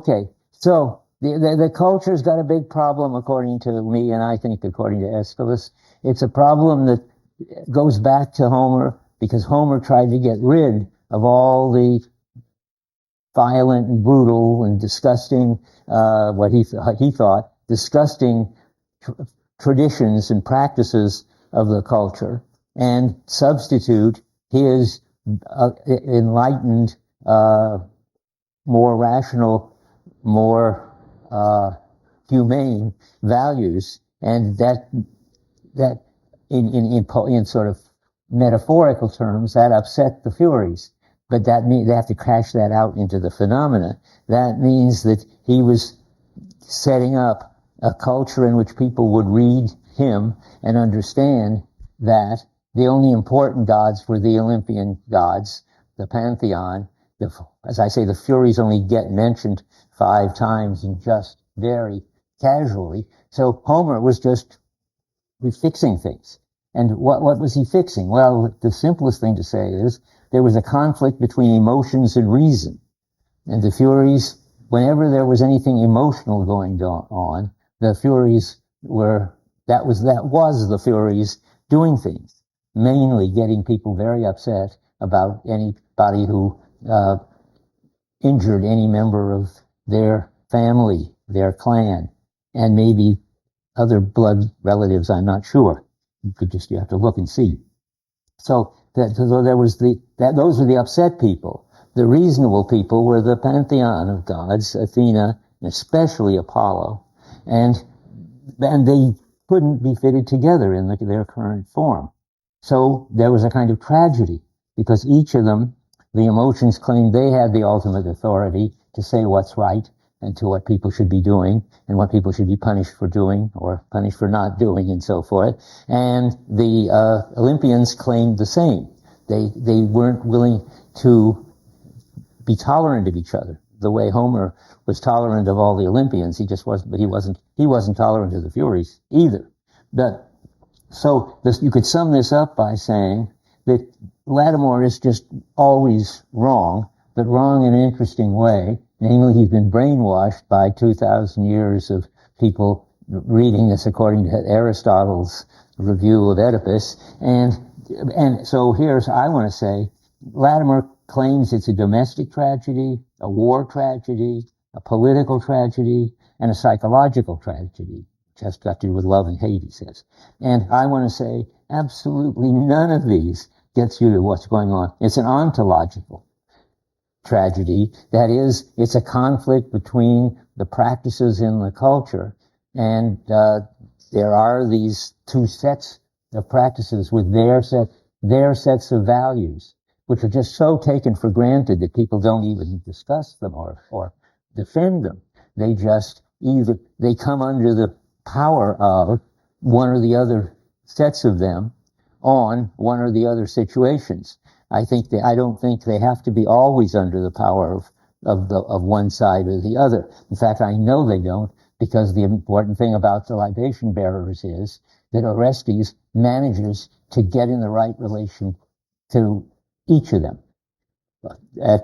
Okay, so the culture's got a big problem, according to me, and I think according to Aeschylus. It's a problem that goes back to Homer, because Homer tried to get rid of all the violent and brutal and disgusting, what he thought, disgusting traditions and practices of the culture, and substitute his enlightened, more rational, more humane values, and that in sort of metaphorical terms, that upset the Furies. But that means they have to cash that out into the phenomena. That means that he was setting up a culture in which people would read him and understand that the only important gods were the Olympian gods, the pantheon. As I say, the Furies only get mentioned 5 times, and just very casually. So Homer was just fixing things. And what was he fixing? Well, the simplest thing to say is there was a conflict between emotions and reason. And the Furies, whenever there was anything emotional going on, the Furies that was the Furies doing things, mainly getting people very upset about anybody who injured any member of their family, their clan, and maybe other blood relatives, I'm not sure. You have to look and see. So those were the upset people. The reasonable people were the pantheon of gods, Athena, and especially Apollo, and they couldn't be fitted together in their current form. So there was a kind of tragedy, because each of them, the emotions claimed they had the ultimate authority to say what's right and to what people should be doing and what people should be punished for doing or punished for not doing, and so forth. And the Olympians claimed the same. They weren't willing to be tolerant of each other the way Homer was tolerant of all the Olympians. He just wasn't, but he wasn't tolerant of the Furies either. But so you could sum this up by saying that Lattimore is just always wrong, but wrong in an interesting way. Namely, he's been brainwashed by 2,000 years of people reading this according to Aristotle's review of Oedipus. And so I want to say, Lattimore claims it's a domestic tragedy, a war tragedy, a political tragedy, and a psychological tragedy. Just got to do with love and hate, he says. And I want to say, absolutely none of these gets you to what's going on. It's an ontological tragedy. That is, it's a conflict between the practices in the culture, and there are these 2 sets of practices with their sets of values, which are just so taken for granted that people don't even discuss them or defend them. They just they come under the power of one or the other sets of them on one or the other situations. I don't think they have to be always under the power of one side or the other. In fact, I know they don't, because the important thing about the libation bearers is that Orestes manages to get in the right relation to each of them. I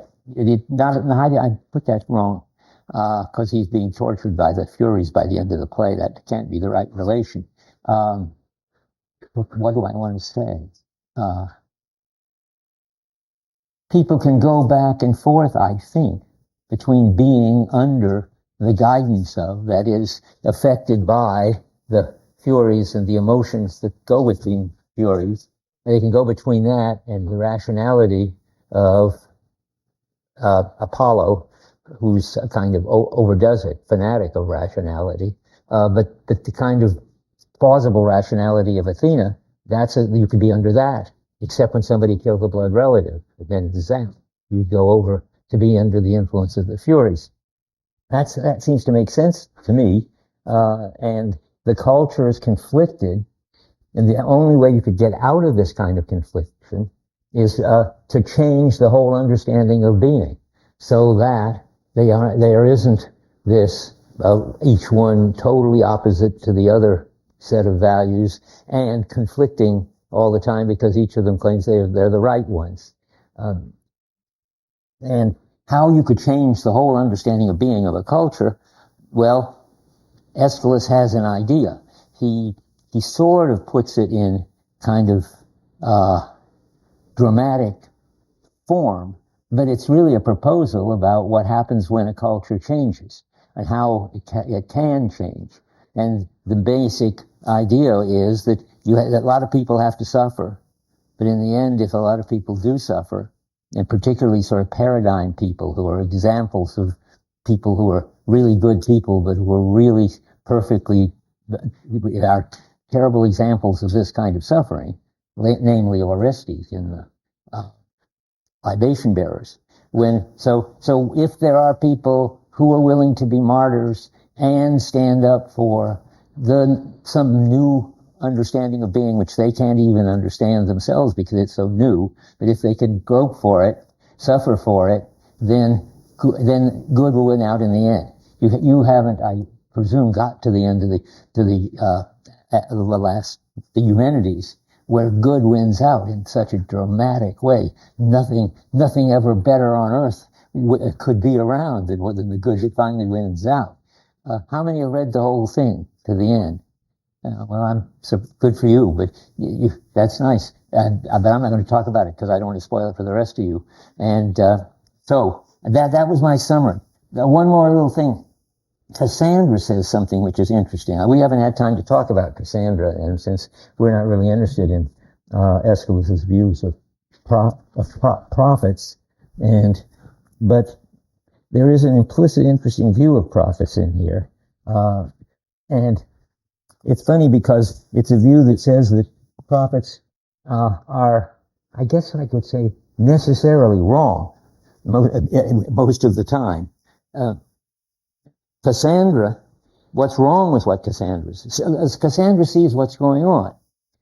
put that wrong, because he's being tortured by the Furies by the end of the play. That can't be the right relation. What do I want to say? People can go back and forth, I think, between being under the guidance of, that is, affected by the Furies and the emotions that go with being Furies. They can go between that and the rationality of Apollo, who's kind of overdoes it, fanatic of rationality. But the kind of plausible rationality of Athena, you could be under that, except when somebody killed a blood relative. But then it's that you go over to be under the influence of the Furies. That seems to make sense to me. And the culture is conflicted, and the only way you could get out of this kind of confliction is to change the whole understanding of being, so that there isn't this each one totally opposite to the other set of values and conflicting all the time, because each of them claims they're the right ones. And how you could change the whole understanding of being of a culture, well, Aeschylus has an idea. He sort of puts it in kind of dramatic form, but it's really a proposal about what happens when a culture changes and how it can change. And the basic idea is that that a lot of people have to suffer, but in the end, if a lot of people do suffer, and particularly sort of paradigm people who are examples of people who are really good people, but who are really perfectly, are terrible examples of this kind of suffering, namely Orestes in the libation bearers. So if there are people who are willing to be martyrs and stand up for some new understanding of being, which they can't even understand themselves because it's so new, but if they can go for it, suffer for it, then good will win out in the end. You haven't, I presume, got to the end of the Eumenides, where good wins out in such a dramatic way. Nothing ever better on earth could be around than the good that finally wins out. How many have read the whole thing to the end? Well, I'm so good for you, but that's nice. But I'm not going to talk about it because I don't want to spoil it for the rest of you. And so that was my summary. One more little thing. Cassandra says something which is interesting. We haven't had time to talk about Cassandra, and since we're not really interested in Aeschylus's views of prophets, but there is an implicit, interesting view of prophets in here, and it's funny because it's a view that says that prophets are, I guess I could say, necessarily wrong most of the time. Cassandra, what's wrong with what Cassandra says? Cassandra sees what's going on.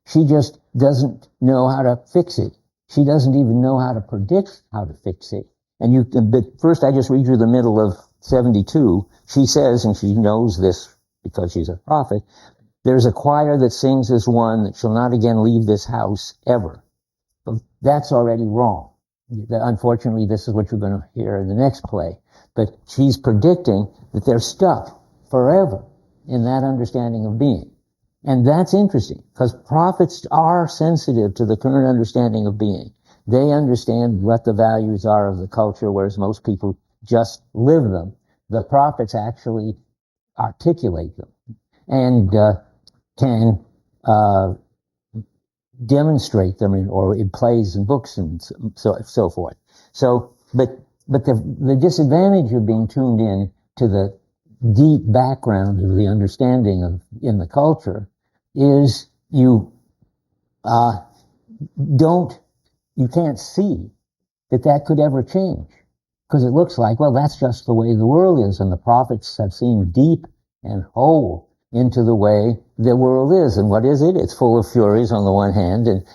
She just doesn't know how to fix it. She doesn't even know how to predict how to fix it. But first I just read you the middle of 72. She says, and she knows this because she's a prophet, there's a choir that sings as one that shall not again leave this house ever. But that's already wrong. Unfortunately, this is what you're going to hear in the next play. But she's predicting that they're stuck forever in that understanding of being. And that's interesting because prophets are sensitive to the current understanding of being. They understand what the values are of the culture, whereas most people just live them. The prophets actually articulate them and can demonstrate them in plays and books and so forth. But the disadvantage of being tuned in to the deep background of the understanding in the culture is you can't see that could ever change, because it looks like, well, that's just the way the world is, and the prophets have seen deep and whole into the way the world is. And what is it? It's full of furies on the one hand and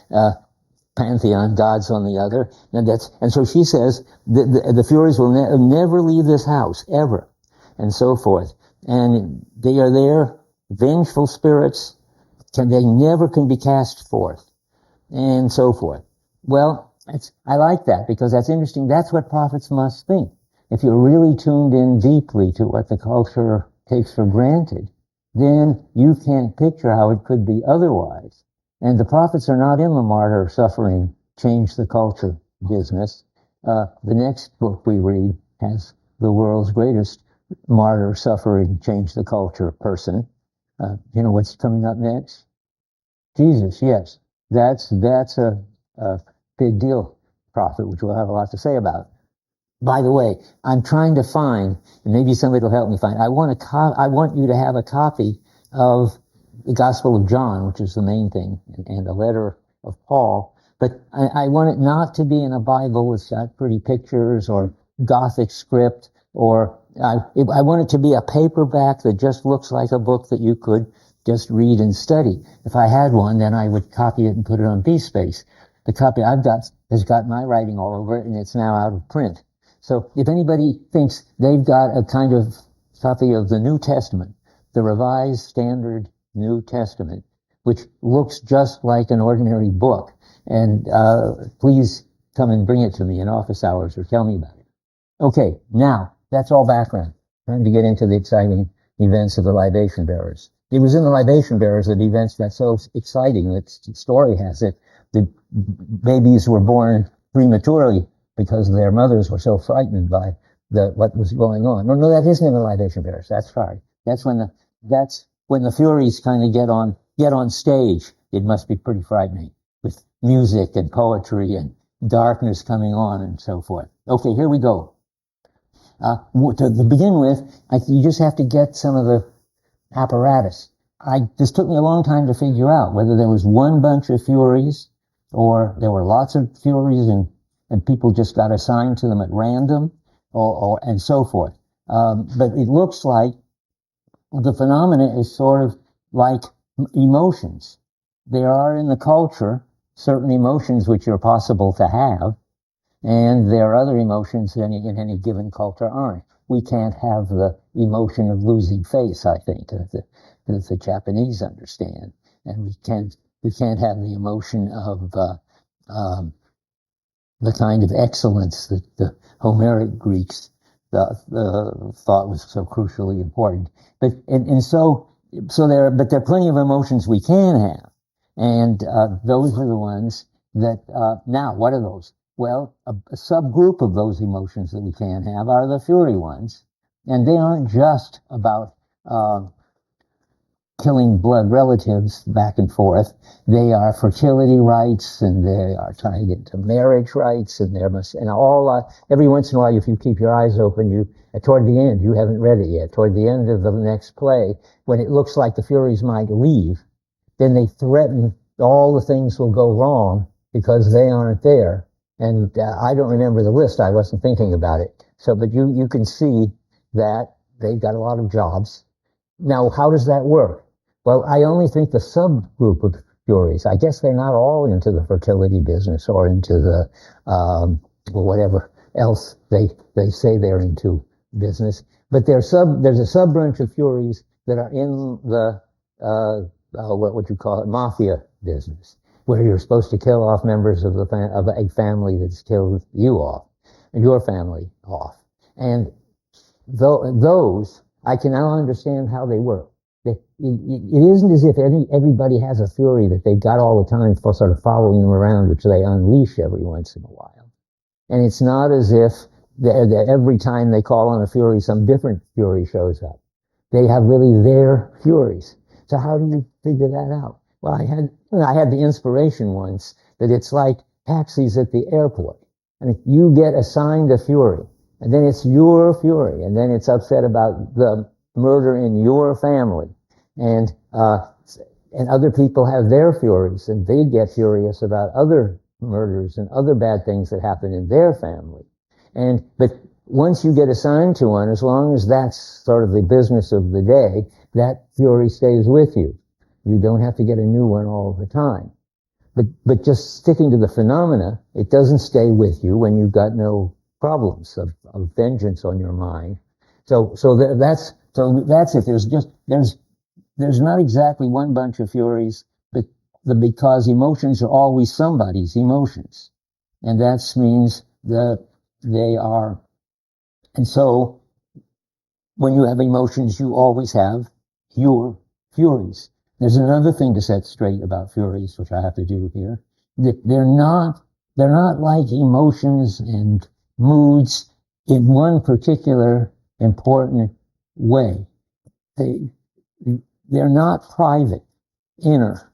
pantheon gods on the other. And so she says the furies will never leave this house, ever, and so forth. And they are there, vengeful spirits, they never can be cast forth, and so forth. Well, I like that because that's interesting. That's what prophets must think. If you're really tuned in deeply to what the culture takes for granted, then you can't picture how it could be otherwise. And the prophets are not in the martyr suffering, change the culture business. The next book we read has the world's greatest martyr suffering, change the culture person. You know what's coming up next? Jesus, yes. That's a big deal prophet, which we'll have a lot to say about. By the way, I'm trying to find, and maybe somebody will help me find, I want you to have a copy of the Gospel of John, which is the main thing, and a letter of Paul. But I want it not to be in a Bible with pretty pictures or Gothic script, or I want it to be a paperback that just looks like a book that you could just read and study. If I had one, then I would copy it and put it on B-Space. The copy I've got has got my writing all over it, and it's now out of print. So if anybody thinks they've got a kind of copy of the New Testament, the Revised Standard New Testament, which looks just like an ordinary book, and please come and bring it to me in office hours or tell me about it. Okay, now, that's all background. Time to get into the exciting events of the libation bearers. It was in the libation bearers that events got so exciting that the story has it. The babies were born prematurely because their mothers were so frightened by what was going on. No, that isn't in the libation bearers. That's sorry. That's when the Furies kind of get on stage. It must be pretty frightening with music and poetry and darkness coming on and so forth. Okay, here we go. To begin with, you just have to get some of the apparatus. This took me a long time to figure out whether there was one bunch of Furies or there were lots of Furies and people just got assigned to them at random and so forth. But it looks like the phenomena is sort of like emotions. There are in the culture certain emotions which are possible to have, and there are other emotions in any given culture aren't. We can't have the emotion of losing face, I think, that the Japanese understand, and we can't have the emotion of the kind of excellence that the Homeric Greeks thought was so crucially important. But there are plenty of emotions we can have, and those are the ones that now what are those? Well, a subgroup of those emotions that we can have are the Fury ones, and they aren't just about killing blood relatives back and forth. They are fertility rights, and they are tied into marriage rights, and every once in a while, if you keep your eyes open, toward the end, you haven't read it yet, toward the end of the next play, when it looks like the Furies might leave, then they threaten all the things will go wrong because they aren't there. And I don't remember the list. I wasn't thinking about it. But you can see that they've got a lot of jobs. Now, how does that work? Well, I only think the subgroup of Furies, I guess they're not all into the fertility business or into the whatever else they say they're into business. But there's a sub-branch of Furies that are in the what would you call it, mafia business, where you're supposed to kill off members of a family that's killed you off, your family off. And those, I can now understand how they work. It isn't as if everybody has a Fury that they've got all the time for sort of following them around, which they unleash every once in a while. And it's not as if every time they call on a Fury, some different Fury shows up. They have really their Furies. So how do you figure that out? Well, I had the inspiration once that it's like taxis at the airport. I mean, you get assigned a Fury, and then it's your Fury, and then it's upset about the murder in your family, and other people have their Furies, and they get furious about other murders and other bad things that happen in their family. But once you get assigned to one, as long as that's sort of the business of the day, that Fury stays with you. You don't have to get a new one all the time. But just sticking to the phenomena, it doesn't stay with you when you've got no problems of vengeance on your mind. So that's it. There's not exactly one bunch of Furies, but because emotions are always somebody's emotions, and that means that they are. And so, when you have emotions, you always have your Furies. There's another thing to set straight about Furies, which I have to do here. They're not like emotions and moods in one particular important way. They're not private, inner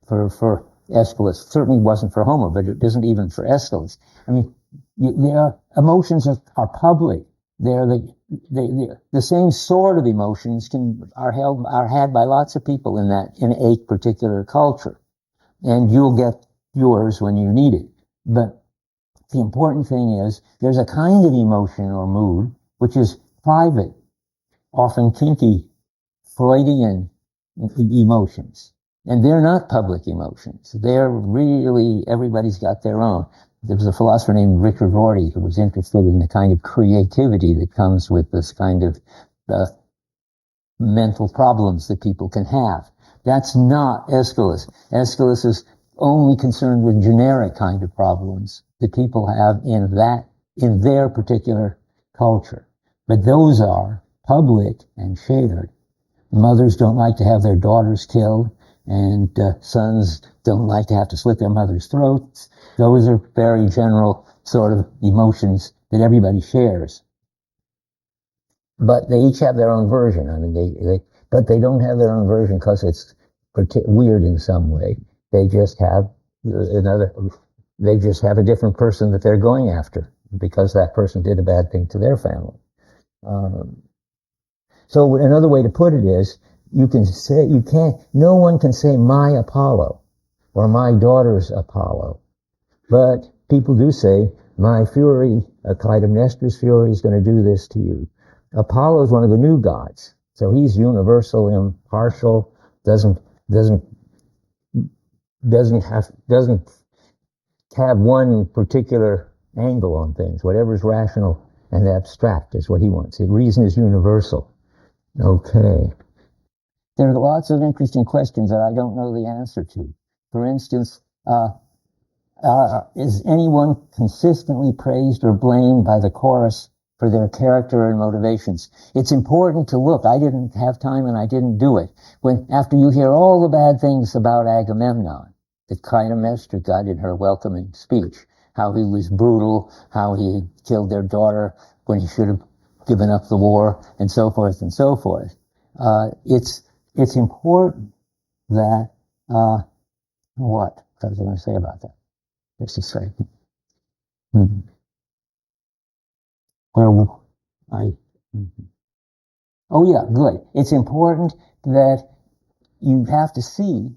for Aeschylus. It certainly wasn't for Homer, but it isn't even for Aeschylus. I mean, their emotions are public. They're the same sort of emotions are had by lots of people in a particular culture, and you'll get yours when you need it. But the important thing is there's a kind of emotion or mood which is private, often kinky, Freudian emotions, and they're not public emotions. They're really, everybody's got their own. There was a philosopher named Richard Rorty who was interested in the kind of creativity that comes with this kind of mental problems that people can have. That's not Aeschylus. Aeschylus is only concerned with generic kind of problems that people have in their particular culture. But those are public and shared. Mothers don't like to have their daughters killed, and sons don't like to have to slit their mother's throats. Those are very general sort of emotions that everybody shares. But they each have their own version. I mean, but they don't have their own version because it's weird in some way. They just have they just have a different person that they're going after because that person did a bad thing to their family. So another way to put it is, no one can say my Apollo or my daughter's Apollo, but people do say my fury, Clytemnestra's fury is going to do this to you. Apollo is one of the new gods, so he's universal, impartial, doesn't have one particular angle on things. Whatever's rational and abstract is what he wants. Reason is universal. Okay. There are lots of interesting questions that I don't know the answer to. For instance, is anyone consistently praised or blamed by the chorus for their character and motivations? It's important to look. I didn't have time and I didn't do it. After you hear all the bad things about Agamemnon that Clytemnestra got in her welcoming speech, how he was brutal, how he killed their daughter when he should have given up the war, and so forth and so forth. It's important that, what was I going to say about that? Just a second. Oh yeah, good. It's important that you have to see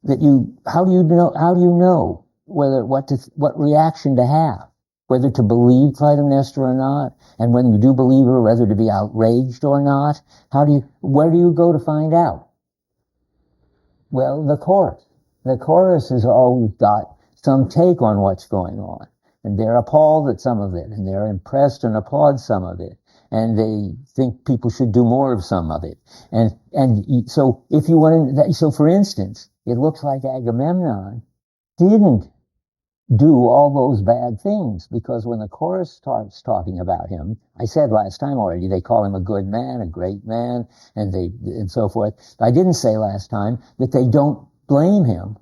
that how do you know what reaction to have, whether to believe Clytemnestra or not, and when you do believe her, whether to be outraged or not? Where do you go to find out? Well, the chorus. The chorus has always got some take on what's going on, and they're appalled at some of it, and they're impressed and applaud some of it, and they think people should do more of some of it. And so if you want to, so for instance, it looks like Agamemnon didn't do all those bad things, because when the chorus starts talking about him, I said last time already, they call him a good man, a great man, and so forth. I didn't say last time that they don't blame him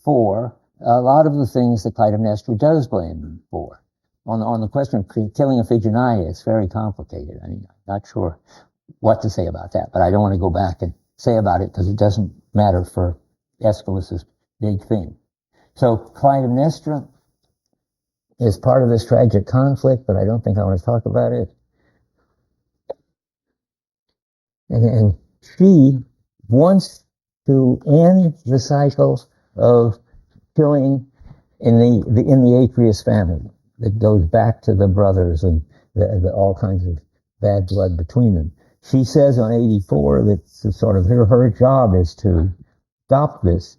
for a lot of the things that Clytemnestra does blame him for. On the question of killing Iphigenia, it's very complicated. I mean, I'm not sure what to say about that, but I don't want to go back and say about it because it doesn't matter for Aeschylus's big thing. So Clytemnestra is part of this tragic conflict, but I don't think I want to talk about it. And she wants to end the cycle of killing in the Atreus family that goes back to the brothers and all kinds of bad blood between them. She says on 84 that sort of her job is to stop this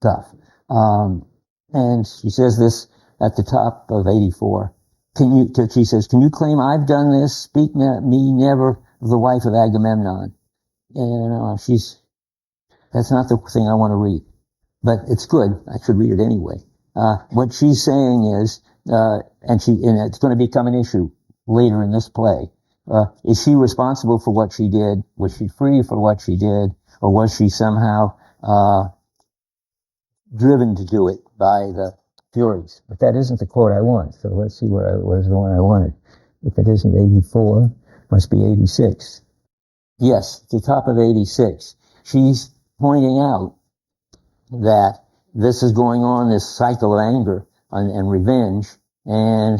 stuff. And she says this at the top of 84. She says, can you claim I've done this? Speak me never of the wife of Agamemnon. And that's not the thing I want to read. But it's good. I should read it anyway. What she's saying is, and it's going to become an issue later in this play. Is she responsible for what she did? Was she free for what she did? Or was she somehow driven to do it by the Furies? But that isn't the quote I want. So let's see where's the one I wanted. If it isn't 84, must be 86. Yes, the top of 86. She's pointing out that this is going on, this cycle of anger and revenge, and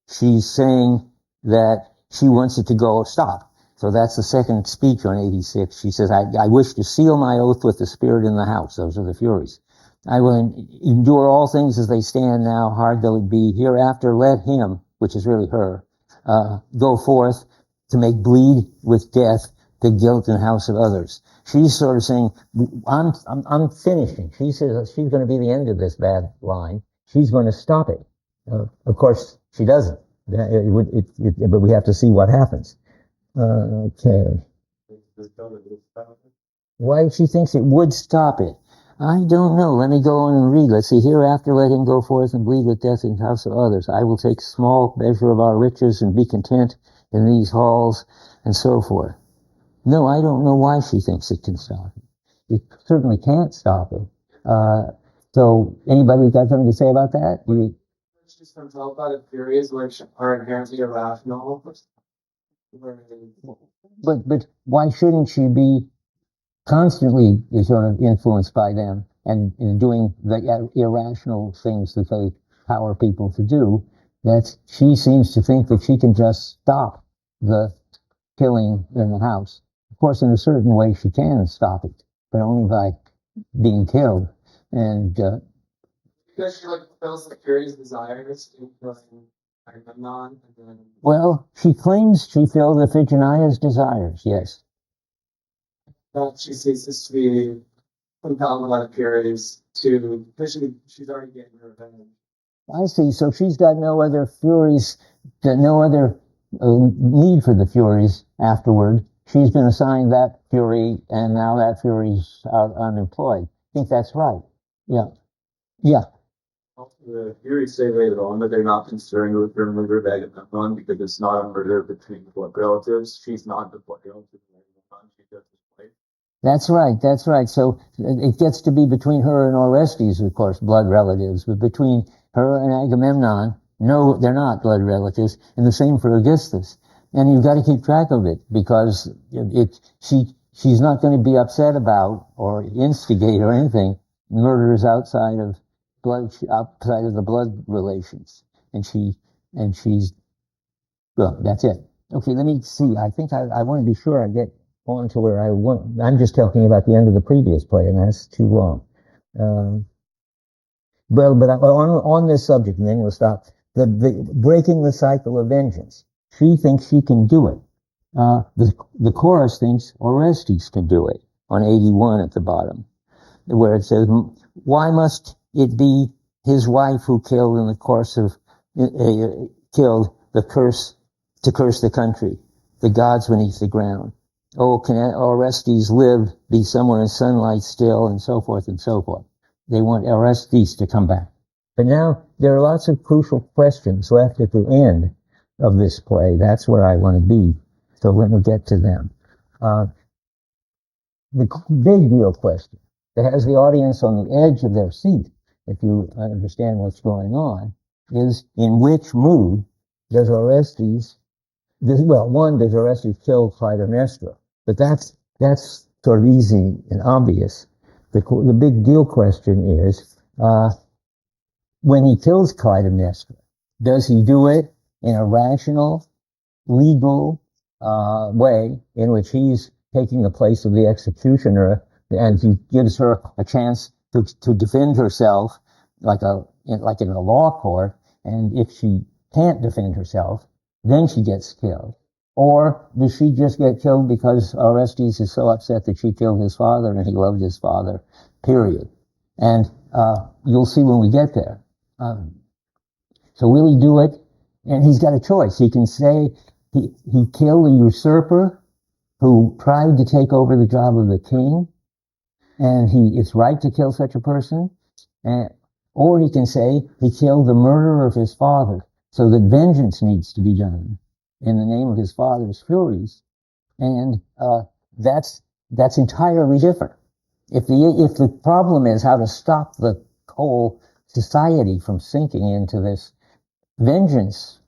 she's saying that she wants it to stop. So that's the second speech on 86. She says, I wish to seal my oath with the spirit in the house. Those are the Furies. I will endure all things as they stand now, hard though it be. Hereafter let him, which is really her, go forth to make bleed with death the guilt and house of others. She's sort of saying, I'm finishing. She says she's going to be the end of this bad line. She's going to stop it. Of course, she doesn't. But we have to see what happens. Okay. Why she thinks it would stop it. I don't know. Let me go on and read. Let's see. Hereafter let him go forth and bleed with death in the house of others. I will take small measure of our riches and be content in these halls, and so forth. No, I don't know why she thinks it can stop it. It certainly can't stop it. So anybody got something to say about that? Just from telepathic theories which are inherently irrational. But why shouldn't she be constantly sort of influenced by them and doing the irrational things that they power people to do? That she seems to think that she can just stop the killing in the house. Of course, in a certain way, she can stop it, but only by being killed. And because she like fulfills the curious desires in killing Agamemnon, and then well, she claims she filled Iphigenia's desires. Yes. that she ceases to be compelled by the Furies to, because she's already getting her revenge. I see. So she's got no other furies, no other need for the furies afterward. She's been assigned that fury, and now that fury's out unemployed. I think that's right. Yeah. Yeah. The Furies say later on that they're not concerned with her murder of Agamemnon because it's not a murder between blood relatives. She's not the blood relative of Agamemnon. She's just his wife. That's right. That's right. So it gets to be between her and Orestes, of course, blood relatives, but between her and Agamemnon, no, they're not blood relatives, and the same for Augustus. And you've got to keep track of it because she's not going to be upset about or instigate or anything murders outside of the blood relations, and she's well. That's it. Okay, let me see. I think I want to be sure I get on to where I want. I'm just talking about the end of the previous play, and that's too long. Well, but on this subject, and then we'll stop. The breaking the cycle of vengeance. She thinks she can do it. The chorus thinks Orestes can do it on 81 at the bottom, where it says, "Why must it be his wife who killed in the course of killed the curse to curse the country, the gods beneath the ground? Oh, can Orestes live, be somewhere in sunlight still," and so forth and so forth. They want Orestes to come back. But now there are lots of crucial questions left at the end of this play. That's where I want to be. So let me get to them. The big deal question that has the audience on the edge of their seat, if you understand what's going on, is in which mood does Orestes, does Orestes kill Clytemnestra? But that's sort of easy and obvious. The big deal question is, when he kills Clytemnestra, does he do it in a rational, legal way in which he's taking the place of the executioner, and he gives her a chance to defend herself like in a law court, and if she can't defend herself, then she gets killed? Or does she just get killed because Orestes is so upset that she killed his father and he loved his father, period? And you'll see when we get there. So will he do it? And he's got a choice. He can say he killed a usurper who tried to take over the job of the king, and it's right to kill such a person. Or he can say he killed the murderer of his father, so that vengeance needs to be done in the name of his father's furies. And that's entirely different. If the problem is how to stop the whole society from sinking into this vengeance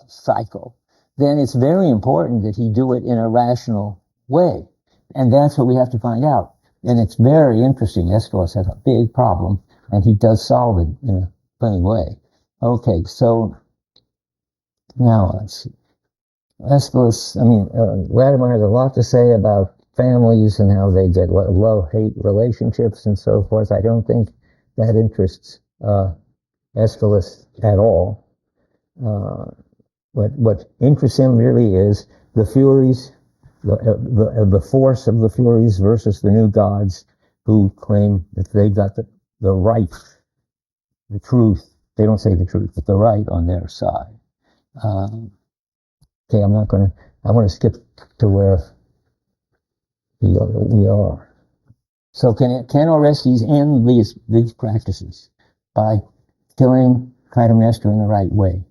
cycle, then it's very important that he do it in a rational way. And that's what we have to find out. And it's very interesting. Aeschylus has a big problem, and he does solve it in a funny way. Okay, so now let's see. Aeschylus, Latimer has a lot to say about families and how they get love-hate relationships and so forth. I don't think that interests Aeschylus at all. What interests him really is the Furies, the force of the Furies versus the new gods who claim that they've got the right, the truth. They don't say the truth, but the right on their side. Okay, I want to skip to where we are. So can Orestes end these practices by killing Clytemnestra in the right way?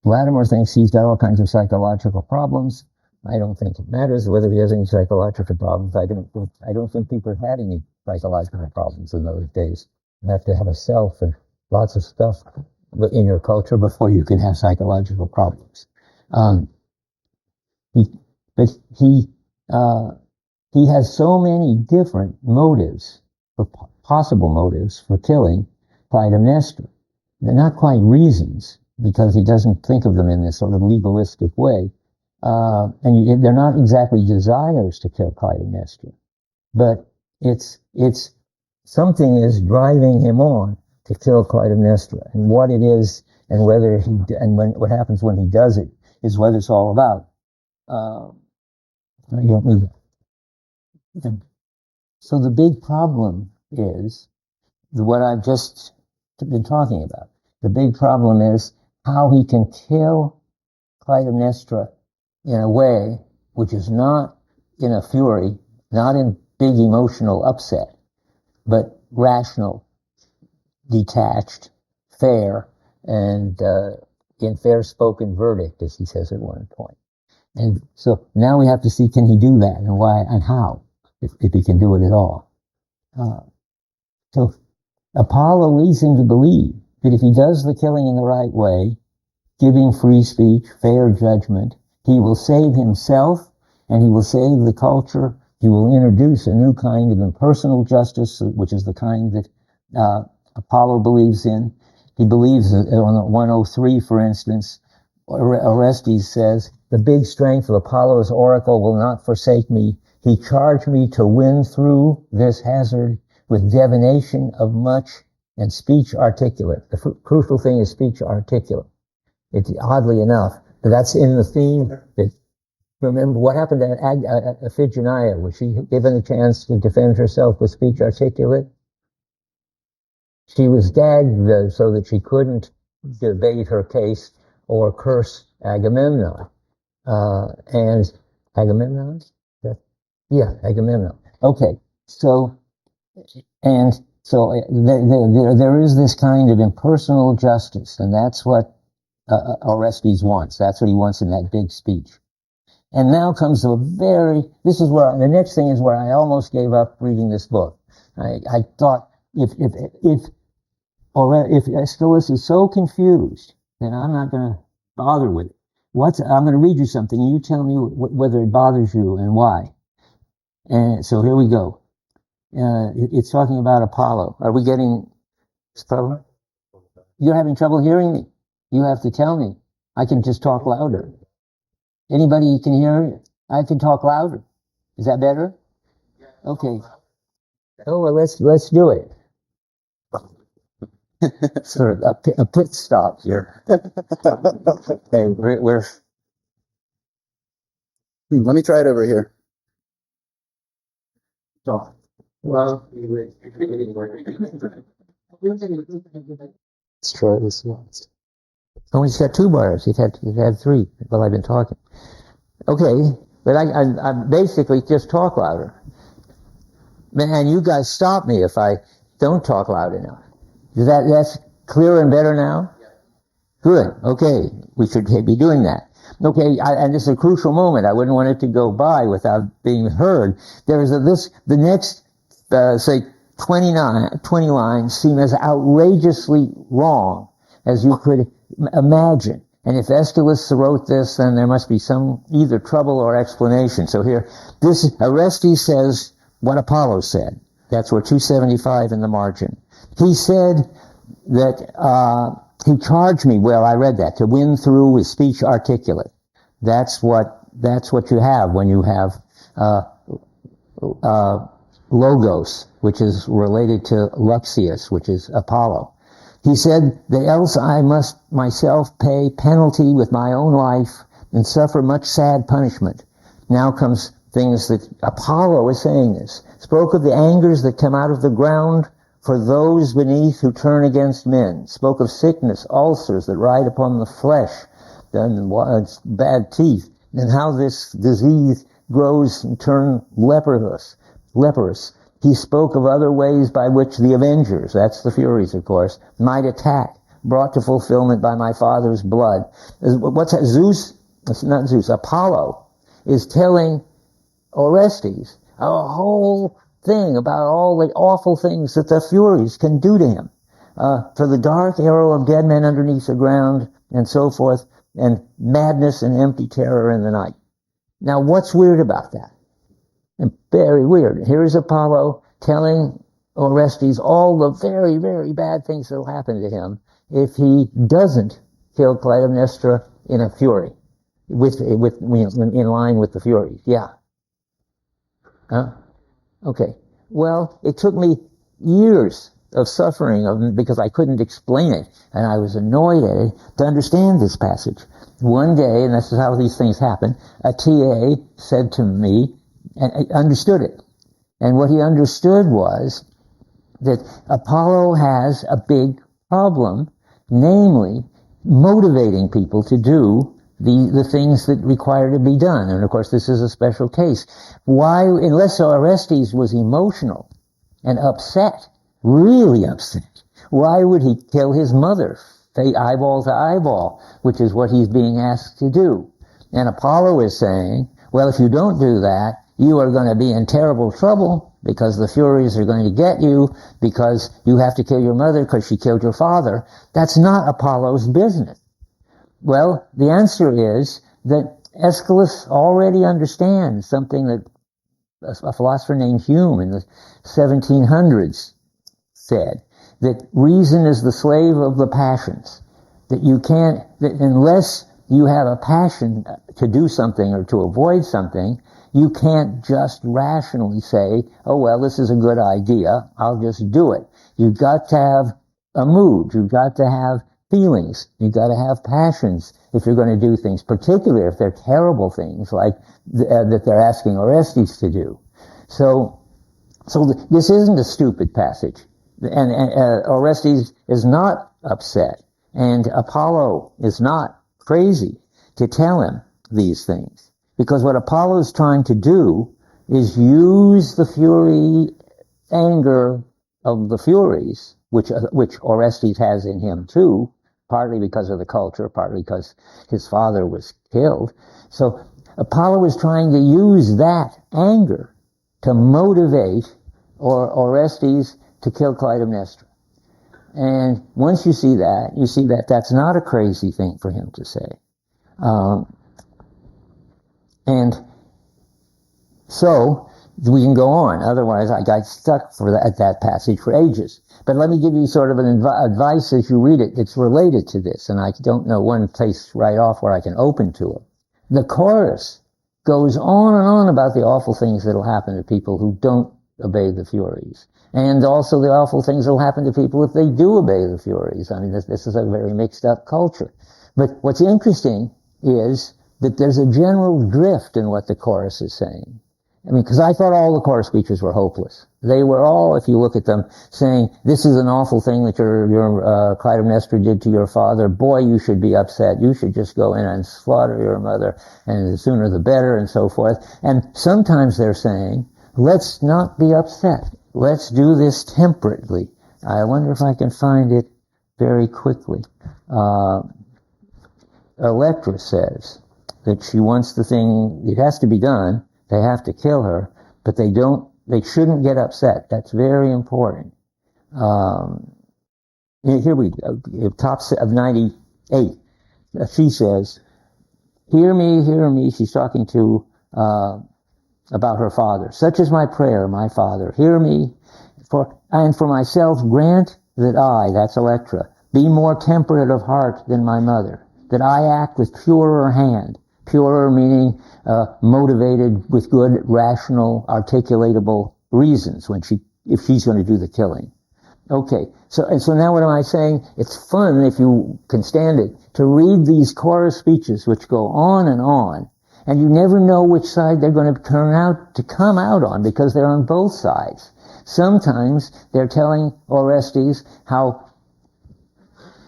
Latimer thinks he's got all kinds of psychological problems. I don't think it matters whether he has any psychological problems. I don't think people had any psychological problems in those days. You have to have a self and lots of stuff in your culture before you can have psychological problems. But he has so many different motives, possible motives for killing Clytemnestra. They're not quite reasons, because he doesn't think of them in this sort of legalistic way. And they're not exactly desires to kill Clytemnestra, but it's something is driving him on to kill Clytemnestra, and what it is, and whether what happens when he does it is what it's all about. So the big problem is what I've just been talking about. The big problem is how he can kill Clytemnestra in a way which is not in a fury, not in big emotional upset, but rational, detached, fair, and in fair-spoken verdict, as he says at one point. And so now we have to see, can he do that, and why, and how, if he can do it at all. So Apollo leads him to believe that if he does the killing in the right way, giving free speech, fair judgment, he will save himself, and he will save the culture. He will introduce a new kind of impersonal justice, which is the kind that Apollo believes in. He believes on 103, for instance, Orestes says, the big strength of Apollo's oracle will not forsake me. He charged me to win through this hazard with divination of much and speech articulate. The crucial thing is speech articulate. It's oddly enough, that's in the theme. Remember what happened to Iphigenia? Was she given a chance to defend herself with speech articulate? She was gagged so that she couldn't debate her case or curse Agamemnon. And Agamemnon? Yeah, Agamemnon. Okay, so there is this kind of impersonal justice, and that's what Orestes wants. That's what he wants in that big speech. And now comes the next thing is where I almost gave up reading this book. I thought, if Aeschylus is so confused, then I'm not going to bother with it. I'm going to read you something, and you tell me whether it bothers you and why. And so here we go. It's talking about Apollo. Are we getting this problem? You're having trouble hearing me. You have to tell me. I can just talk louder. Anybody can hear? I can talk louder. Is that better? Okay. Oh, well, let's do it. Sort of a pit stop here. Okay, we're. Let me try it over here. Well, let's try this once. Oh, he's got 2 bars. He's had 3 while I've been talking. Okay, but I basically just talk louder. And you guys stop me if I don't talk loud enough. That's clearer and better now? Yeah. Good. Okay, we should be doing that. Okay, and this is a crucial moment. I wouldn't want it to go by without being heard. The next, say, 20 lines seem as outrageously wrong as you could imagine. And if Aeschylus wrote this, then there must be some either trouble or explanation. So here, Orestes says what Apollo said. That's where 275 in the margin. He said that he charged me, well, I read that, to win through with speech articulate. That's what you have when you have logos, which is related to Luxius, which is Apollo. He said that else I must myself pay penalty with my own life and suffer much sad punishment. Now comes things that Apollo is saying this. Spoke of the angers that come out of the ground for those beneath who turn against men. Spoke of sickness, ulcers that ride upon the flesh, and bad teeth, and how this disease grows and turns leprous. leprous. He spoke of other ways by which the avengers, that's the Furies, of course, might attack, brought to fulfillment by my father's blood. What's that? Zeus? It's not Zeus. Apollo is telling Orestes a whole thing about all the awful things that the Furies can do to him. For the dark arrow of dead men underneath the ground, and so forth, and madness and empty terror in the night. Now, what's weird about that? And very weird. Here's Apollo telling Orestes all the very, very bad things that will happen to him if he doesn't kill Clytemnestra in a fury, in line with the Furies. Yeah. Okay. Well, it took me years of suffering because I couldn't explain it, and I was annoyed at it, to understand this passage. One day, and this is how these things happen, a TA said to me, and I understood it. And what he understood was that Apollo has a big problem, namely motivating people to do the things that require to be done. And of course, this is a special case. Why, unless Orestes was emotional and upset, really upset, why would he kill his mother, eyeball to eyeball, which is what he's being asked to do? And Apollo is saying, well, if you don't do that, you are going to be in terrible trouble because the Furies are going to get you because you have to kill your mother because she killed your father. That's not Apollo's business. Well, the answer is that Aeschylus already understands something that a philosopher named Hume in the 1700s said, that reason is the slave of the passions, that you can't, that unless you have a passion to do something or to avoid something, you can't just rationally say, oh, well, this is a good idea, I'll just do it. You've got to have a mood, you've got to have feelings, you've got to have passions if you're going to do things, particularly if they're terrible things like that they're asking Orestes to do. So this isn't a stupid passage. And Orestes is not upset, and Apollo is not crazy to tell him these things. Because what Apollo is trying to do is use the fury, anger of the Furies, which Orestes has in him too, partly because of the culture, partly because his father was killed. So Apollo is trying to use that anger to motivate Orestes to kill Clytemnestra. And once you see that that's not a crazy thing for him to say. And so we can go on. Otherwise, I got stuck at that passage for ages. But let me give you sort of an advice as you read it. It's related to this, and I don't know one place right off where I can open to it. The chorus goes on and on about the awful things that will happen to people who don't obey the Furies. And also the awful things that will happen to people if they do obey the Furies. I mean, this is a very mixed up culture. But what's interesting is that there's a general drift in what the chorus is saying. I mean, because I thought all the chorus speeches were hopeless. They were all, if you look at them, saying, this is an awful thing that your Clytemnestra did to your father. Boy, you should be upset. You should just go in and slaughter your mother, and the sooner the better, and so forth. And sometimes they're saying, let's not be upset. Let's do this temperately. I wonder if I can find it very quickly. Electra says that she wants the thing, it has to be done, they have to kill her, but they shouldn't get upset. That's very important. Here we go, top of 98. She says, hear me, she's talking to, about her father. Such is my prayer, my father, hear me, and for myself grant that I, that's Electra, be more temperate of heart than my mother, that I act with purer hand. Purer meaning motivated with good, rational, articulatable reasons if she's going to do the killing. Okay, so now what am I saying? It's fun, if you can stand it, to read these chorus speeches which go on, and you never know which side they're going to come out on, because they're on both sides. Sometimes they're telling Orestes how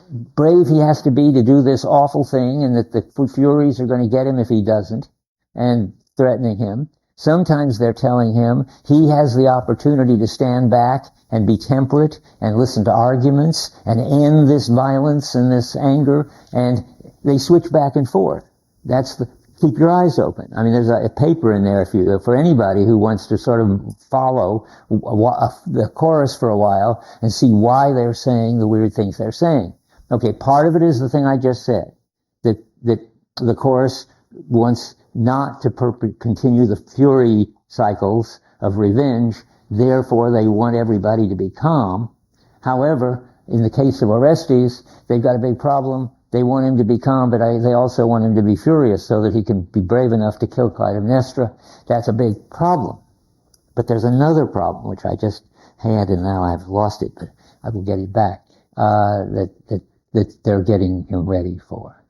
brave he has to be to do this awful thing, and that the Furies are going to get him if he doesn't, and threatening him. Sometimes they're telling him he has the opportunity to stand back and be temperate and listen to arguments and end this violence and this anger, and they switch back and forth. Keep your eyes open. I mean, there's a paper in there for anybody who wants to sort of follow the chorus for a while and see why they're saying the weird things they're saying. Okay, part of it is the thing I just said, that the chorus wants not to continue the fury cycles of revenge, therefore they want everybody to be calm. However, in the case of Orestes, they've got a big problem. They want him to be calm, but they also want him to be furious so that he can be brave enough to kill Clytemnestra. That's a big problem. But there's another problem, which I just had, and now I've lost it, but I will get it back, that they're getting him ready for.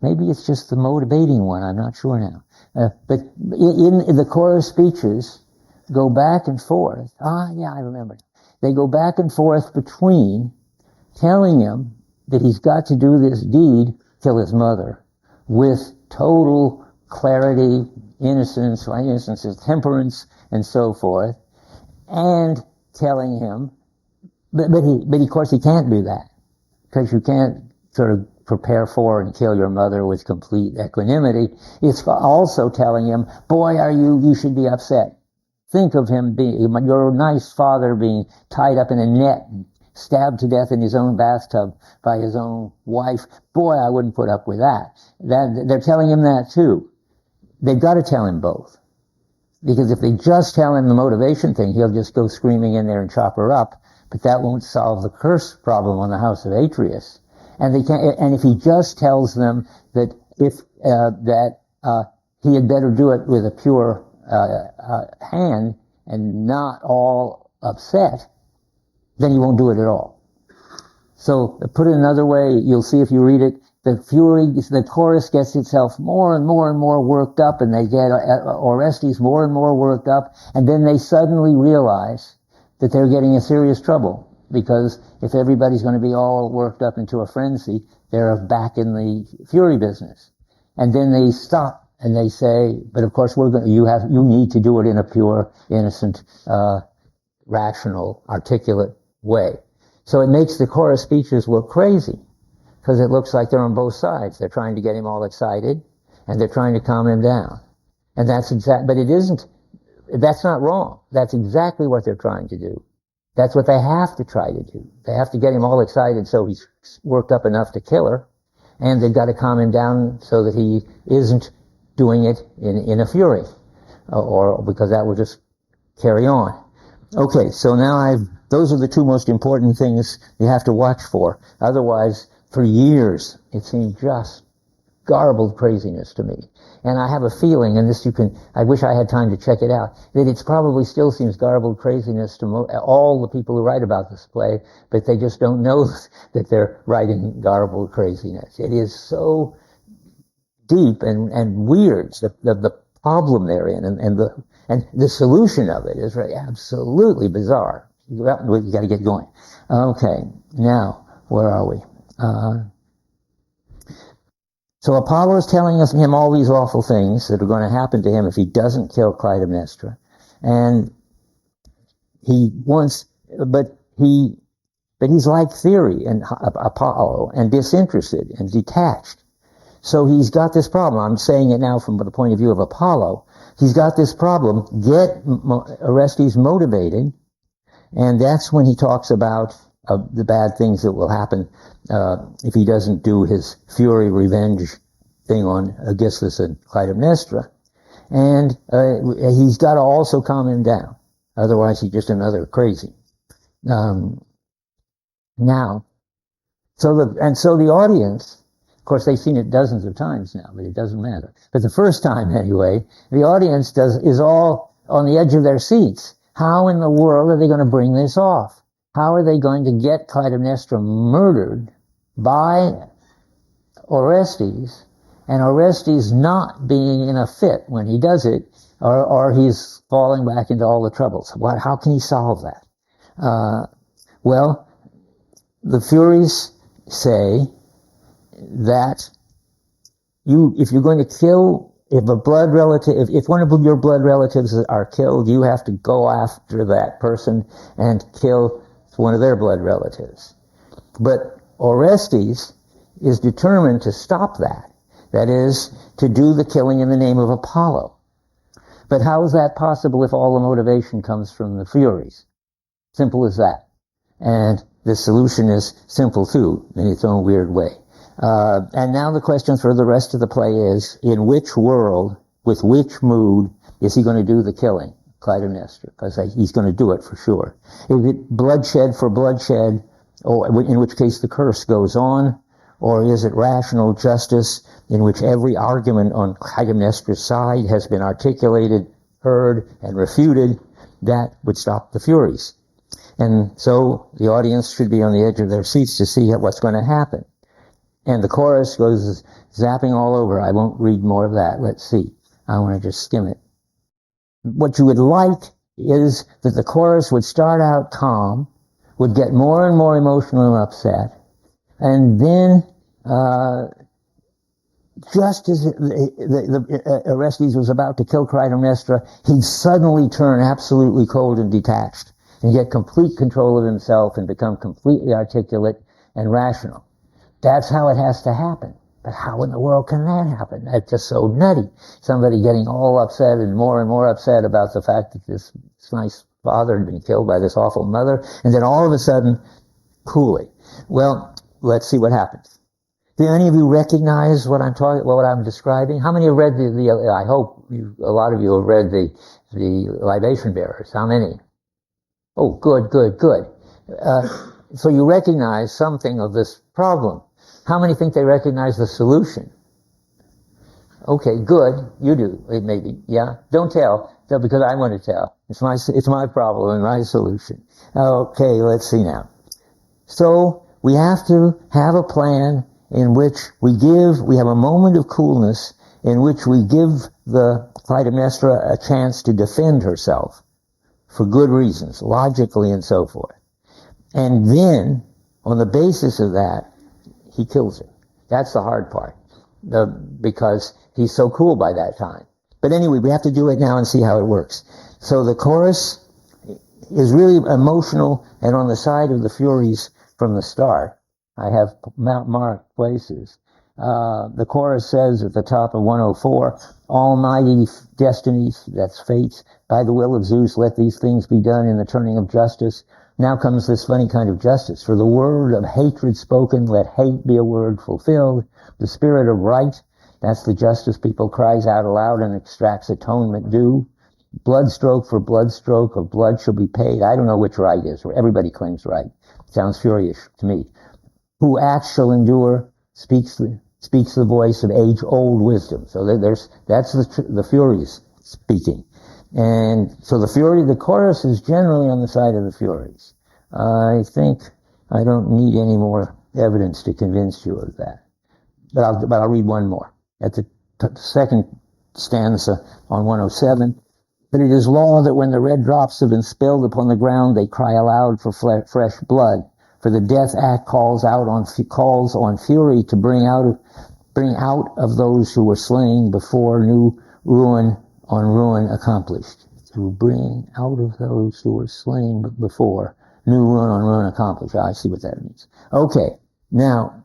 Maybe it's just the motivating one, I'm not sure now. But in the chorus speeches, go back and forth. Yeah, I remember. They go back and forth between telling him that he's got to do this deed, kill his mother, with total clarity, innocence, temperance, and so forth, and telling him, but of course he can't do that, because you can't sort of prepare for and kill your mother with complete equanimity. It's also telling him, boy, you should be upset. Think of him your nice father being tied up in a net and stabbed to death in his own bathtub by his own wife. Boy, I wouldn't put up with that. They're telling him that too. They've got to tell him both. Because if they just tell him the motivation thing, he'll just go screaming in there and chop her up. But that won't solve the curse problem on the house of Atreus. And if he just tells them that he had better do it with a pure hand and not all upset, then he won't do it at all. So, put it another way, you'll see if you read it, the chorus gets itself more and more and more worked up, and they get Orestes more and more worked up, and then they suddenly realize that they're getting in serious trouble, because if everybody's going to be all worked up into a frenzy, they're back in the fury business. And then they stop and they say, but of course you need to do it in a pure, innocent, rational, articulate way. So it makes the chorus speeches look crazy, because it looks like they're on both sides. They're trying to get him all excited, and they're trying to calm him down. And but it isn't, that's not wrong. That's exactly what they're trying to do. That's what they have to try to do. They have to get him all excited so he's worked up enough to kill her, and they've got to calm him down so that he isn't doing it in a fury, or because that will just carry on. Okay, so now those are the two most important things you have to watch for. Otherwise, for years, it seemed just garbled craziness to me. And I have a feeling, and I wish I had time to check it out, that it probably still seems garbled craziness to all the people who write about this play, but they just don't know that they're writing garbled craziness. It is so deep and weird, the problem they're in, and the solution of it is really absolutely bizarre. We got to get going. Okay, now, where are we? So Apollo is telling him all these awful things that are going to happen to him if he doesn't kill Clytemnestra. And but he's like Theory and Apollo, and disinterested and detached. So he's got this problem. I'm saying it now from the point of view of Apollo. He's got this problem. Get Orestes motivated, and that's when he talks about the bad things that will happen if he doesn't do his fury revenge thing on Aegisthus and Clytemnestra. And he's got to also calm him down. Otherwise, he's just another crazy. So the audience, of course, they've seen it dozens of times now, but it doesn't matter. But the first time, anyway, the audience is all on the edge of their seats. How in the world are they going to bring this off? How are they going to get Clytemnestra murdered by Orestes, and Orestes not being in a fit when he does it, or he's falling back into all the troubles? How can he solve that? Well, the Furies say that if you're going to kill if a blood relative, if one of your blood relatives are killed, you have to go after that person and kill one of their blood relatives. But Orestes is determined to stop that. That is, to do the killing in the name of Apollo. But how is that possible if all the motivation comes from the Furies? Simple as that. And the solution is simple too, in its own weird way. And now the question for the rest of the play is, in which world, with which mood, is he going to do the killing, Clytemnestra? Because he's going to do it for sure. Is it bloodshed for bloodshed, or in which case the curse goes on? Or is it rational justice, in which every argument on Clytemnestra's side has been articulated, heard, and refuted? That would stop the Furies. And so the audience should be on the edge of their seats to see what's going to happen. And the chorus goes zapping all over. I won't read more of that. Let's see. I want to just skim it. What you would like is that the chorus would start out calm, would get more and more emotional and upset, and then just as Orestes was about to kill Clytemnestra, he'd suddenly turn absolutely cold and detached and get complete control of himself and become completely articulate and rational. That's how it has to happen. But how in the world can that happen? That's just so nutty. Somebody getting all upset and more upset about the fact that this nice father had been killed by this awful mother, and then all of a sudden, coolly. Well, let's see what happens. Do any of you recognize what I'm describing? How many have read I hope a lot of you have read the Libation Bearers. How many? Oh, good. So you recognize something of this problem. How many think they recognize the solution? Okay, good. You do, maybe. Yeah? Don't tell. No, because I want to tell. It's my problem and my solution. Okay, let's see now. So we have to have a plan in which we have a moment of coolness in which we give the Clytemnestra a chance to defend herself for good reasons, logically and so forth. And then, on the basis of that, he kills her. That's the hard part, because he's so cool by that time. But anyway, we have to do it now and see how it works. So the chorus is really emotional and on the side of the Furies from the start. I have marked places. The chorus says at the top of 104, almighty destinies, that's fates, by the will of Zeus, let these things be done in the turning of justice. Now comes this funny kind of justice. For the word of hatred spoken, let hate be a word fulfilled. The spirit of right, that's the justice people cries out aloud and extracts atonement due. Blood stroke for blood stroke of blood shall be paid. I don't know which right is. Everybody claims right. Sounds furious to me. Who acts shall endure, speaks the voice of age-old wisdom. So that's the Furies speaking. And so the chorus is generally on the side of the Furies. I think I don't need any more evidence to convince you of that. But I'll read one more. At the second stanza on 107. But it is law that when the red drops have been spilled upon the ground, they cry aloud for fresh blood. For the death act calls on fury to bring out of those who were slain before new ruin on ruin accomplished. To bring out of those who were slain before new ruin on ruin accomplished. I see what that means. Okay, now,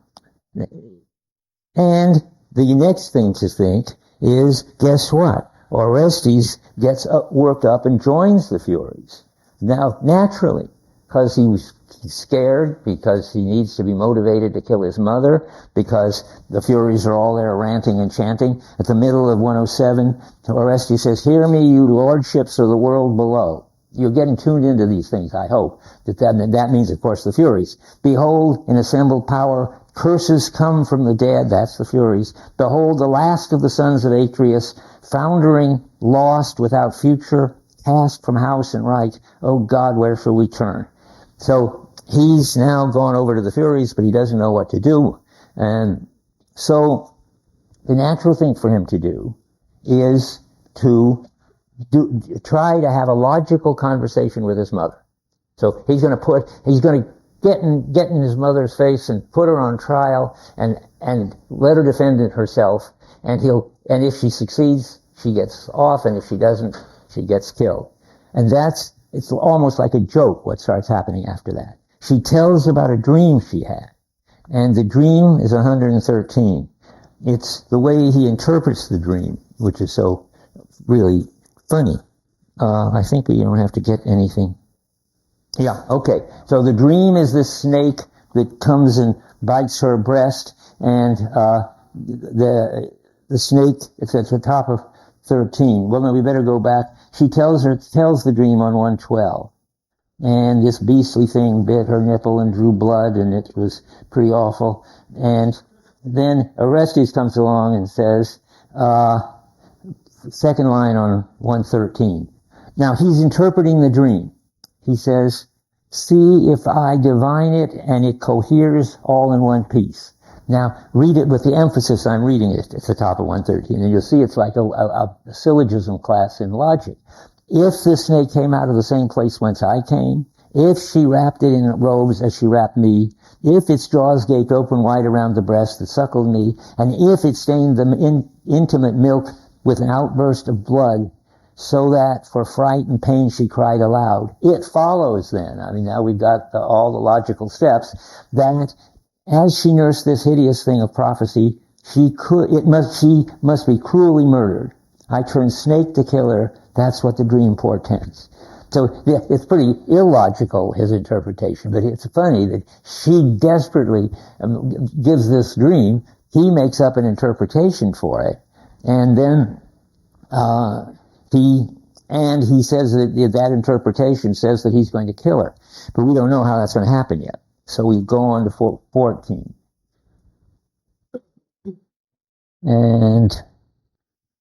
and the next thing to think is, guess what? Orestes gets worked up and joins the Furies. Now, naturally, because he's scared, because he needs to be motivated to kill his mother, because the Furies are all there ranting and chanting. At the middle of 107, Orestes says, "Hear me, you lordships of the world below." You're getting tuned into these things, I hope. That means, of course, the Furies. "Behold, in assembled power, curses come from the dead," that's the Furies. "Behold, the last of the sons of Atreus, foundering, lost, without future, cast from house and right. O God, where shall we turn?" So he's now gone over to the Furies, but he doesn't know what to do. And so the natural thing for him to do is to try to have a logical conversation with his mother. So he's going to get in his mother's face and put her on trial and let her defend herself. And he'll And if she succeeds, she gets off, and if she doesn't, she gets killed. And it's almost like a joke what starts happening after that. She tells about a dream she had, and the dream is 113. It's the way he interprets the dream, which is so really funny. I think we don't have to get anything. Yeah, okay. So the dream is this snake that comes and bites her breast, and the snake, it's at the top of 13. Well, no, we better go back. She tells the dream on 112. And this beastly thing bit her nipple and drew blood, and it was pretty awful. And then Orestes comes along and says, second line on 113. Now, he's interpreting the dream. He says, see if I divine it and it coheres all in one piece. Now, read it with the emphasis I'm reading it at the top of 113, and you'll see it's like a syllogism class in logic. If this snake came out of the same place whence I came, if she wrapped it in robes as she wrapped me, if its jaws gaped open wide around the breast that suckled me, and if it stained the intimate milk with an outburst of blood, so that for fright and pain she cried aloud, it follows then, I mean, now we've got all the logical steps, that as she nursed this hideous thing of prophecy, she must be cruelly murdered. I turned snake to kill her. That's what the dream portends. So yeah, it's pretty illogical, his interpretation, but it's funny that she desperately gives this dream. He makes up an interpretation for it, and then he says that interpretation says that he's going to kill her, but we don't know how that's going to happen yet. So we go on to 14. And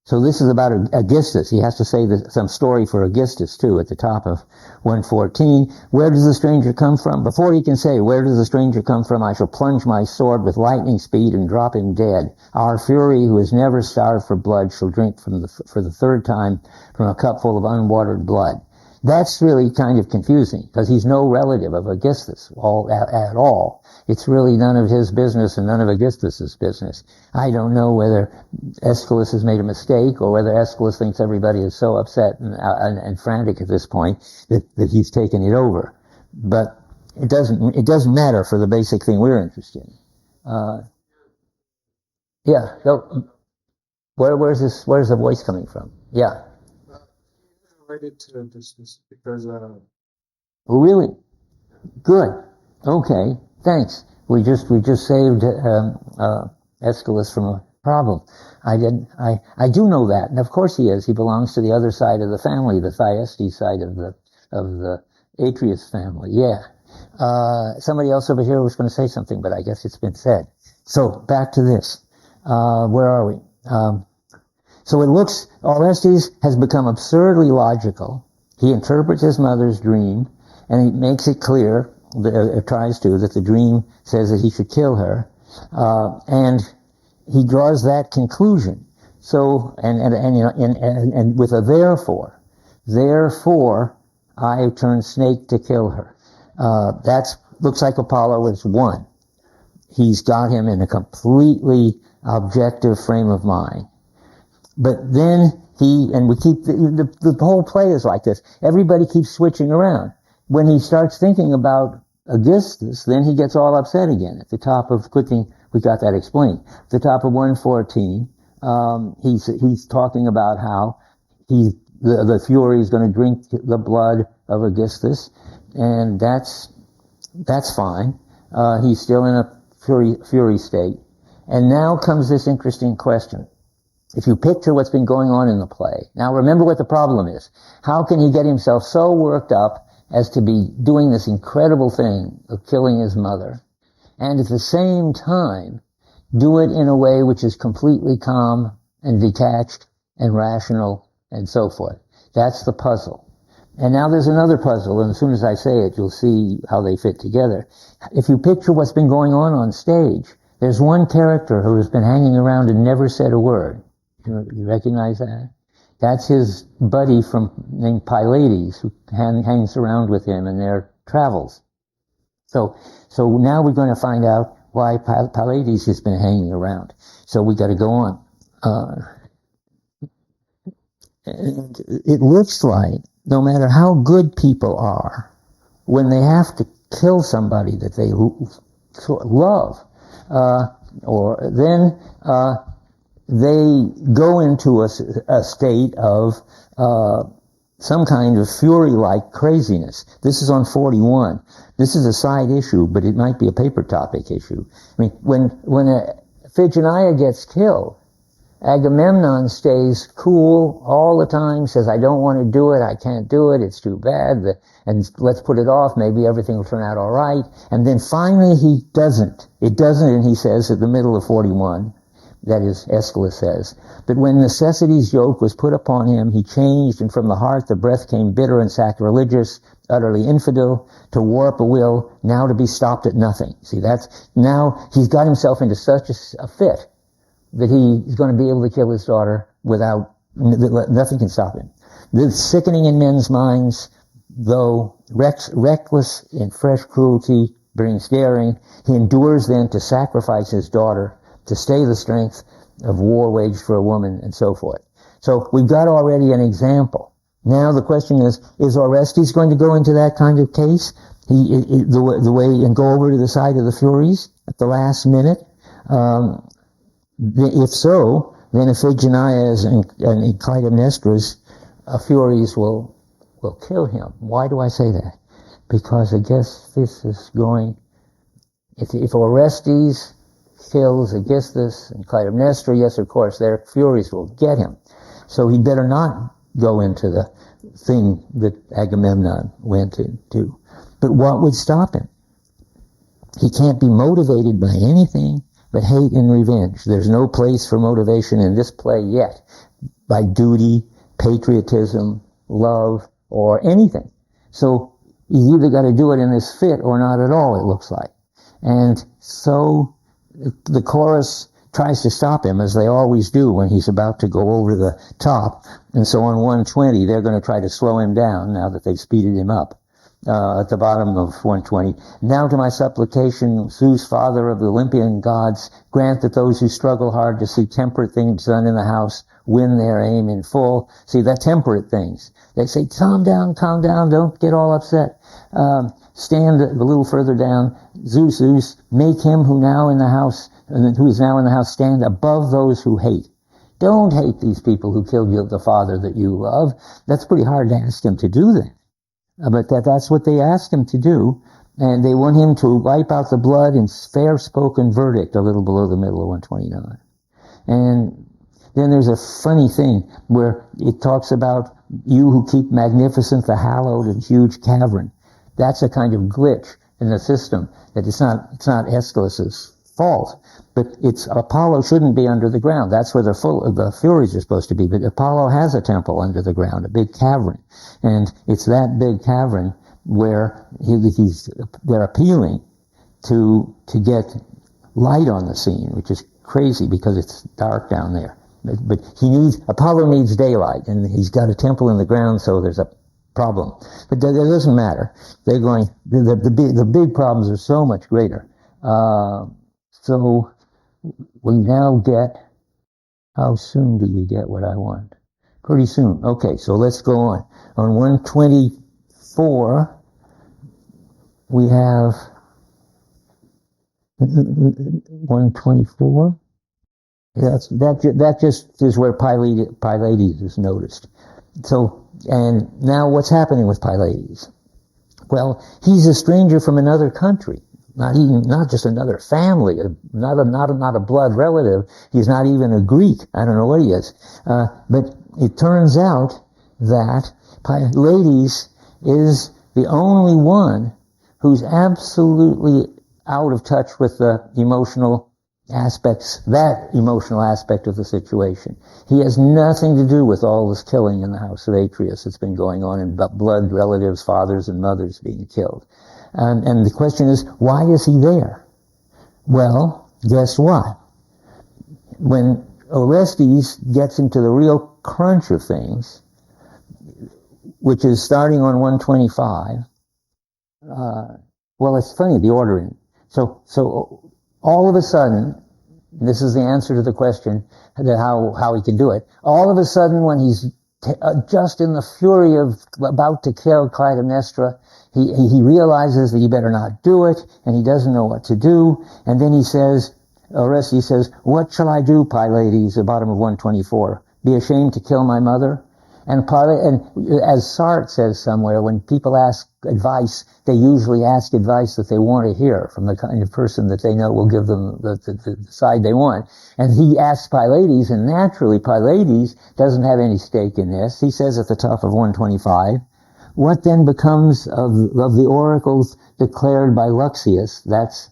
so this is about Aegisthus. He has to say some story for Aegisthus, too, at the top of 114. Where does the stranger come from? Before he can say, where does the stranger come from, I shall plunge my sword with lightning speed and drop him dead. Our fury, who has never starved for blood, shall drink for the third time from a cup full of unwatered blood. That's really kind of confusing, because he's no relative of Aegisthus at all. It's really none of his business and none of Aegisthus's business. I don't know whether Aeschylus has made a mistake or whether Aeschylus thinks everybody is so upset and frantic at this point that he's taken it over. But it doesn't matter for the basic thing we're interested in. Yeah, so where's the voice coming from? Yeah. Related to this because Oh, really? Good. Okay. Thanks. We just saved Aeschylus from a problem. I do know that, and of course he is. He belongs to the other side of the family, the Thyestes side of the Atreus family. Yeah. Somebody else over here was going to say something, but I guess it's been said. So back to this. Where are we? So it looks, Orestes has become absurdly logical. He interprets his mother's dream, and he makes it clear, tries to, that the dream says that he should kill her, and he draws that conclusion. So, and with a therefore, I turned snake to kill her. Looks like Apollo is one. He's got him in a completely objective frame of mind. But then we keep, the whole play is like this. Everybody keeps switching around. When he starts thinking about Aegisthus, then he gets all upset again. At the top of, we got that explained. At the top of 114, he's talking about how the Fury is going to drink the blood of Aegisthus, and that's fine. He's still in a fury state. And now comes this interesting question. If you picture what's been going on in the play, now remember what the problem is. How can he get himself so worked up as to be doing this incredible thing of killing his mother, and at the same time do it in a way which is completely calm and detached and rational and so forth? That's the puzzle. And now there's another puzzle, and as soon as I say it, you'll see how they fit together. If you picture what's been going on stage, there's one character who has been hanging around and never said a word. You recognize that? That's his buddy named Pylades, who hangs around with him in their travels. So now we're going to find out why Pylades has been hanging around. So we got to go on. And it looks like no matter how good people are, when they have to kill somebody that they love, or then they go into a state of some kind of fury-like craziness. This is on 41. This is a side issue, but it might be a paper topic issue. I mean, when Iphigenia gets killed, Agamemnon stays cool all the time, says, I don't want to do it, I can't do it, it's too bad, and let's put it off, maybe everything will turn out all right. And then finally he doesn't. It doesn't, and he says at the middle of 41, that is, Aeschylus says, but when necessity's yoke was put upon him, he changed, and from the heart the breath came bitter and sacrilegious, utterly infidel, to warp a will, now to be stopped at nothing. See, now he's got himself into such a fit that he's going to be able to kill his daughter without, nothing can stop him. This sickening in men's minds, though reckless in fresh cruelty brings daring, he endures then to sacrifice his daughter to stay the strength of war waged for a woman, and so forth. So we've got already an example. Now the question is Orestes going to go into that kind of case? The way, and go over to the side of the Furies at the last minute? If so, then Iphigenia's and Clytemnestra's Furies will kill him. Why do I say that? Because I guess this is going, if Orestes kills Aegisthus and Clytemnestra, yes, of course, their Furies will get him. So he'd better not go into the thing that Agamemnon went into. But what would stop him? He can't be motivated by anything but hate and revenge. There's no place for motivation in this play yet by duty, patriotism, love, or anything. So he's either got to do it in this fit or not at all, it looks like. And so the chorus tries to stop him, as they always do when he's about to go over the top. And so on 120, they're going to try to slow him down now that they've speeded him up. At the bottom of 120. Now to my supplication, Zeus, father of the Olympian gods, grant that those who struggle hard to see temperate things done in the house win their aim in full. See, that temperate things. They say, calm down, don't get all upset. Stand a little further down. Zeus, make him who is now in the house stand above those who hate. Don't hate these people who killed the father that you love. That's pretty hard to ask him to do that. But that's what they asked him to do, and they want him to wipe out the blood in fair-spoken verdict a little below the middle of 129. And then there's a funny thing where it talks about you who keep magnificent the hallowed and huge cavern. That's a kind of glitch in the system, that it's not Aeschylus's fault, but Apollo shouldn't be under the ground. That's where the Furies are supposed to be. But Apollo has a temple under the ground, a big cavern, and it's that big cavern where they're appealing to get light on the scene, which is crazy because it's dark down there. But Apollo needs daylight, and he's got a temple in the ground, so there's a problem. But that doesn't matter. The big problems are so much greater. So we now get, how soon do we get what I want? Pretty soon. Okay, so let's go on. On 124, we have 124. That just is where Pylades is noticed. So, and now what's happening with Pylades? Well, he's a stranger from another country. Not just another family, not a blood relative. He's not even a Greek. I don't know what he is. But it turns out that Pylades is the only one who's absolutely out of touch with the emotional aspect of the situation. He has nothing to do with all this killing in the house of Atreus that's been going on, and blood relatives, fathers and mothers being killed. And the question is, why is he there? Well, guess what? When Orestes gets into the real crunch of things, which is starting on 125, well, it's funny, the ordering. So all of a sudden, this is the answer to the question, how he can do it. All of a sudden, when he's just in the fury of about to kill Clytemnestra, he realizes that he better not do it, and he doesn't know what to do. And then he says, Orestes says, "What shall I do, Pylades?" The bottom of 124. "Be ashamed to kill my mother?" And as Sartre says somewhere, when people ask advice, they usually ask advice that they want to hear from the kind of person that they know will give them the side they want. And he asks Pylades, and naturally Pylades doesn't have any stake in this. He says at the top of 125, "What then becomes of the oracles declared by Luxius?" That's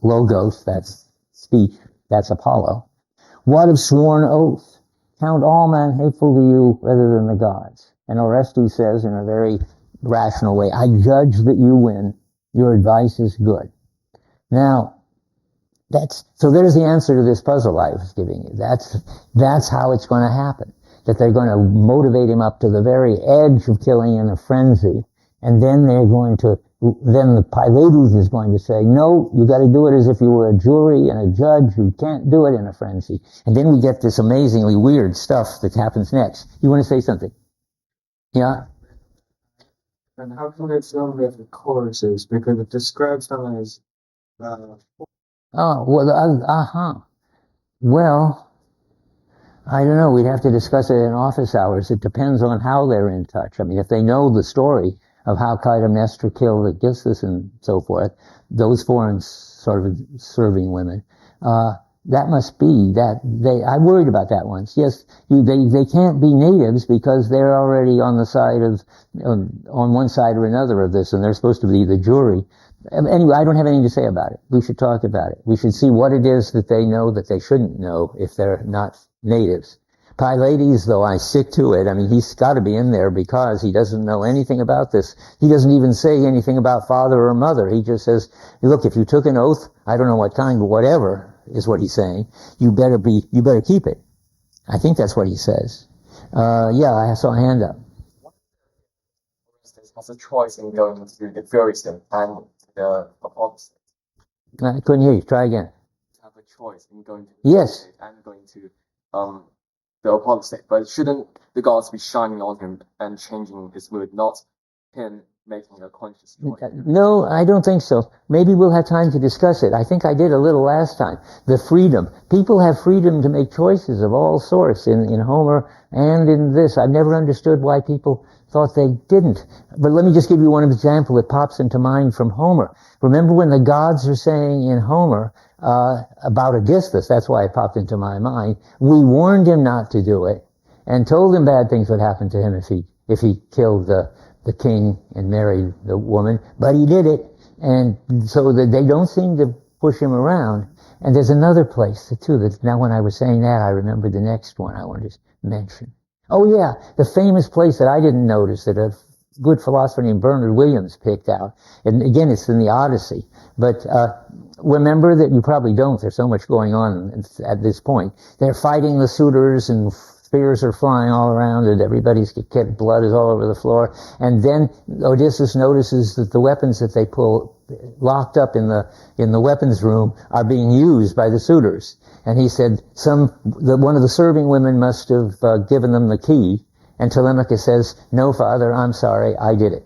logos, that's speech, that's Apollo. "What of sworn oath? Count all men hateful to you rather than the gods." And Orestes says in a very rational way, "I judge that you win. Your advice is good." Now, so there's the answer to this puzzle I was giving you. That's how it's going to happen. That they're going to motivate him up to the very edge of killing in a frenzy. And then then the Pylades is going to say, "No, you got to do it as if you were a jury and a judge. You can't do it in a frenzy." And then we get this amazingly weird stuff that happens next. You want to say something? Yeah? And how come it's known with the choruses? Because it describes them as Oh, well, Well, I don't know. We'd have to discuss it in office hours. It depends on how they're in touch. I mean, if they know the story of how Clytemnestra killed Aegisthus and so forth, those foreign sort of serving women, that must be that I worried about that once. Yes, they can't be natives because they're already on the side of, on one side or another of this, and they're supposed to be the jury. Anyway, I don't have anything to say about it. We should talk about it. We should see what it is that they know that they shouldn't know if they're not natives. Pylades, though, I stick to it. I mean, he's got to be in there because he doesn't know anything about this. He doesn't even say anything about father or mother. He just says, "Look, if you took an oath, I don't know what kind, but whatever is what he's saying, you better keep it." I think that's what he says. Yeah, I saw a hand up. Has a choice in going to the fury state and the Apollo state. I couldn't hear you. Try again. Have a choice in going to the Yes. state and going to the Apollo state, but shouldn't the gods be shining on him and changing his mood, not him making a conscious choice? No, I don't think so. Maybe we'll have time to discuss it. I think I did a little last time. The freedom. People have freedom to make choices of all sorts in Homer and in this. I've never understood why people thought they didn't. But let me just give you one example that pops into mind from Homer. Remember when the gods are saying in Homer about Aegisthus, that's why it popped into my mind, we warned him not to do it and told him bad things would happen to him if he killed the king and married the woman, but he did it, and so that they don't seem to push him around. And there's another place too that now when I was saying that, I remembered the next one I wanted to mention. Oh yeah, the famous place that I didn't notice that a good philosopher named Bernard Williams picked out. And again, it's in the Odyssey. But remember that you probably don't. There's so much going on at this point. They're fighting the suitors and spears are flying all around and everybody's get blood is all over the floor. And then Odysseus notices that the weapons that they pull locked up in the weapons room are being used by the suitors. And he said one of the serving women must have given them the key. And Telemachus says, "No, father, I'm sorry, I did it."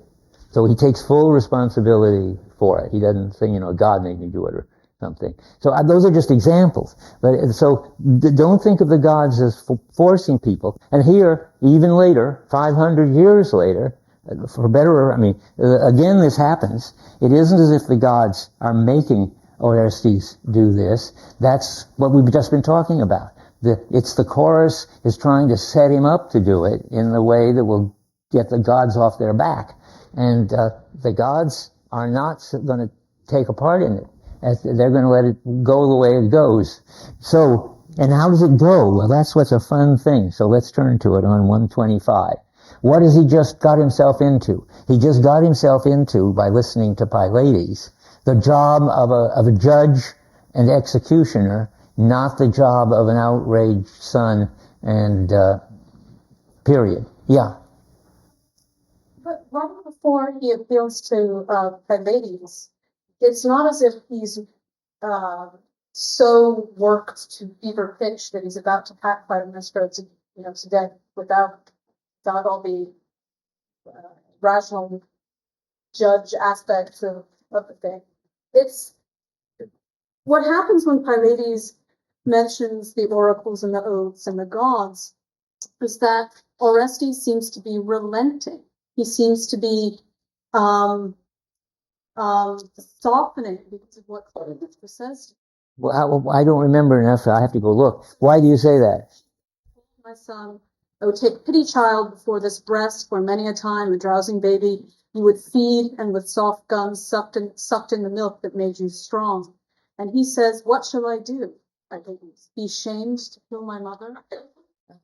So he takes full responsibility for it. He doesn't say, God made me do it or something. So those are just examples. But so don't think of the gods as forcing people. And here, even later, 500 years later, for better, again, this happens. It isn't as if the gods are making Orestes do this. That's what we've just been talking about. It's the chorus is trying to set him up to do it in the way that will get the gods off their back. And the gods are not going to take a part in it. They're going to let it go the way it goes. So, and how does it go? Well, that's what's a fun thing. So let's turn to it on 125. What has he just got himself into? He just got himself into, by listening to Pylades, the job of a judge and executioner, not the job of an outraged son and period. Yeah. But right before he appeals to Pylades, it's not as if he's so worked to fever pitch that he's about to pack Clytemnestra to death without without all the rational judge aspects of the thing. It's what happens when Pylades mentions the oracles and the oaths and the gods is that Orestes seems to be relenting. He seems to be softening because of what Cleopatra says. Well, I don't remember enough, so I have to go look. Why do you say that? My son, I would take pity child before this breast for many a time, a drowsing baby. You would feed and with soft gums sucked in the milk that made you strong. And he says, what shall I do? I be shamed to kill my mother?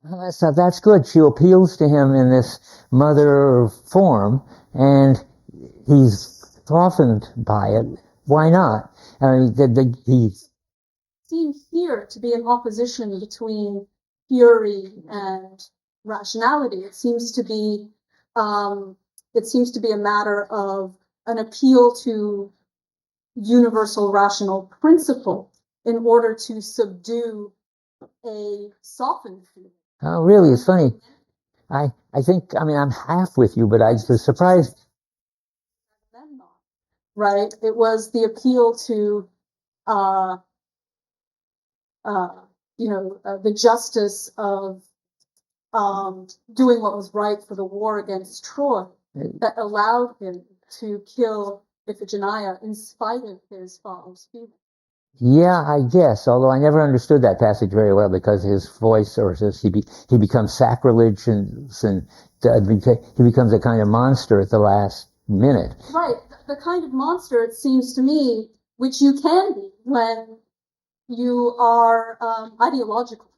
That's good. She appeals to him in this mother form, and he's softened by it. Why not? I mean, he seems here to be an opposition between fury and rationality. It seems to be a matter of an appeal to universal rational principle in order to subdue a softened feeling. Oh, really? It's funny. I think, I mean, I'm half with you, but I was surprised. Right? It was the appeal to, the justice of doing what was right for the war against Troy that allowed him to kill Iphigenia in spite of his father's feeling. Yeah, I guess. Although I never understood that passage very well because his voice, or he becomes sacrilege and he becomes a kind of monster at the last minute. Right, the kind of monster, it seems to me, which you can be when you are ideological.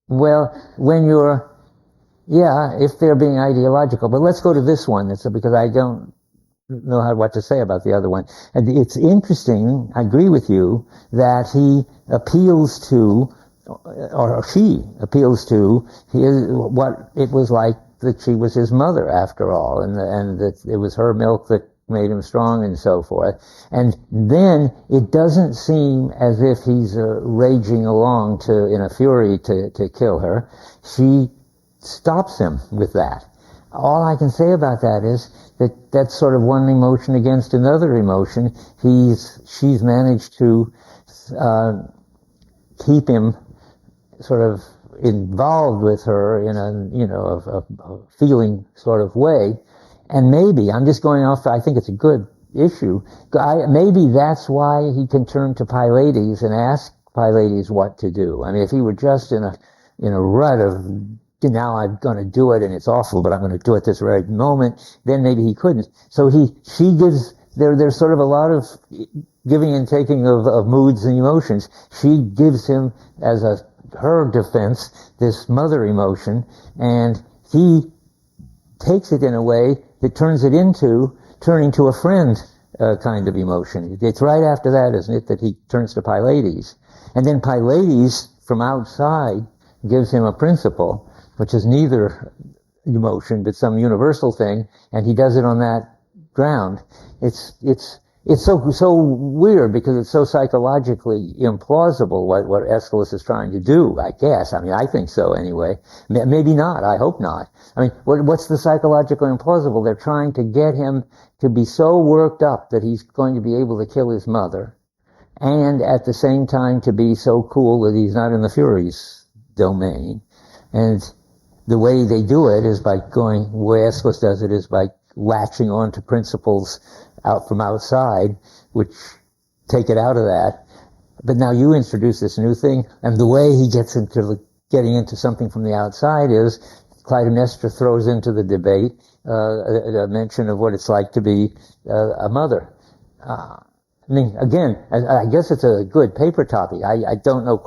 Well, when you're, if they're being ideological. But let's go to this one. Because I don't know what to say about the other one. And it's interesting, I agree with you, that he appeals to, or she appeals to, what it was like that she was his mother after all, and that it was her milk that made him strong and so forth. And then it doesn't seem as if he's raging along in a fury to kill her. She stops him with that. All I can say about that is that that's sort of one emotion against another emotion. She's managed to keep him sort of involved with her in a feeling sort of way. And maybe, I'm just going off, I think it's a good issue. Maybe that's why he can turn to Pylades and ask Pylades what to do. I mean, if he were just in a rut of, now I'm going to do it and it's awful, but I'm going to do it this very moment, then maybe he couldn't. So she gives, there's sort of a lot of giving and taking of moods and emotions. She gives him, as her defense, this mother emotion, and he takes it in a way that turns it into turning to a friend kind of emotion. It's right after that, isn't it, that he turns to Pylades. And then Pylades, from outside, gives him a principle, which is neither emotion but some universal thing, and he does it on that ground. It's so weird because it's so psychologically implausible what Aeschylus is trying to do, I guess. I mean, I think so anyway. Maybe not. I hope not. I mean, what's the psychological implausible? They're trying to get him to be so worked up that he's going to be able to kill his mother, and at the same time to be so cool that he's not in the Furies domain. And the way they do it is by the way Aeschylus does it is by latching on to principles out from outside, which take it out of that. But now you introduce this new thing, and the way he gets into getting into something from the outside is Clytemnestra throws into the debate a mention of what it's like to be a mother. I mean, again, I guess it's a good paper topic. I don't know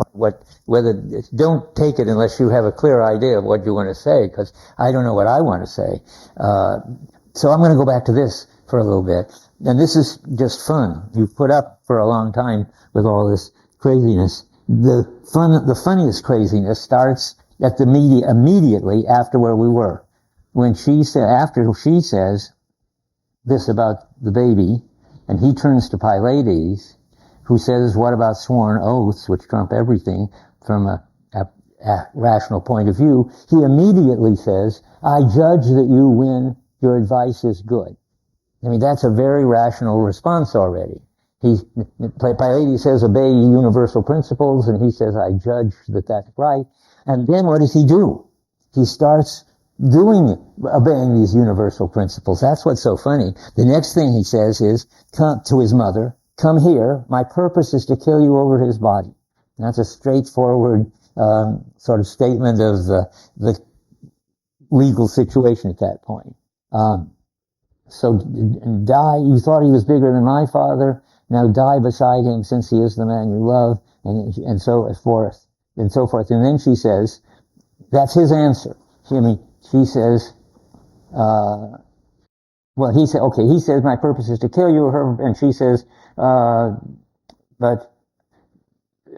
don't take it unless you have a clear idea of what you want to say, because I don't know what I want to say. So I'm going to go back to this for a little bit. And this is just fun. You've put up for a long time with all this craziness. The funniest craziness starts at immediately after where we were. After she says this about the baby, and he turns to Pylades, who says, what about sworn oaths, which trump everything from rational point of view, he immediately says, I judge that you win, your advice is good. I mean, that's a very rational response already. Pylades says, obey universal principles, and he says, I judge that that's right. And then what does he do? He starts obeying these universal principles. That's what's so funny. The next thing he says is, come to his mother, come here, my purpose is to kill you over his body. And that's a straightforward sort of statement of the legal situation at that point. So die, you thought he was bigger than my father, now die beside him since he is the man you love, and so forth, and so forth. And then she says, that's his answer. She says, he says, my purpose is to kill you, and she says, but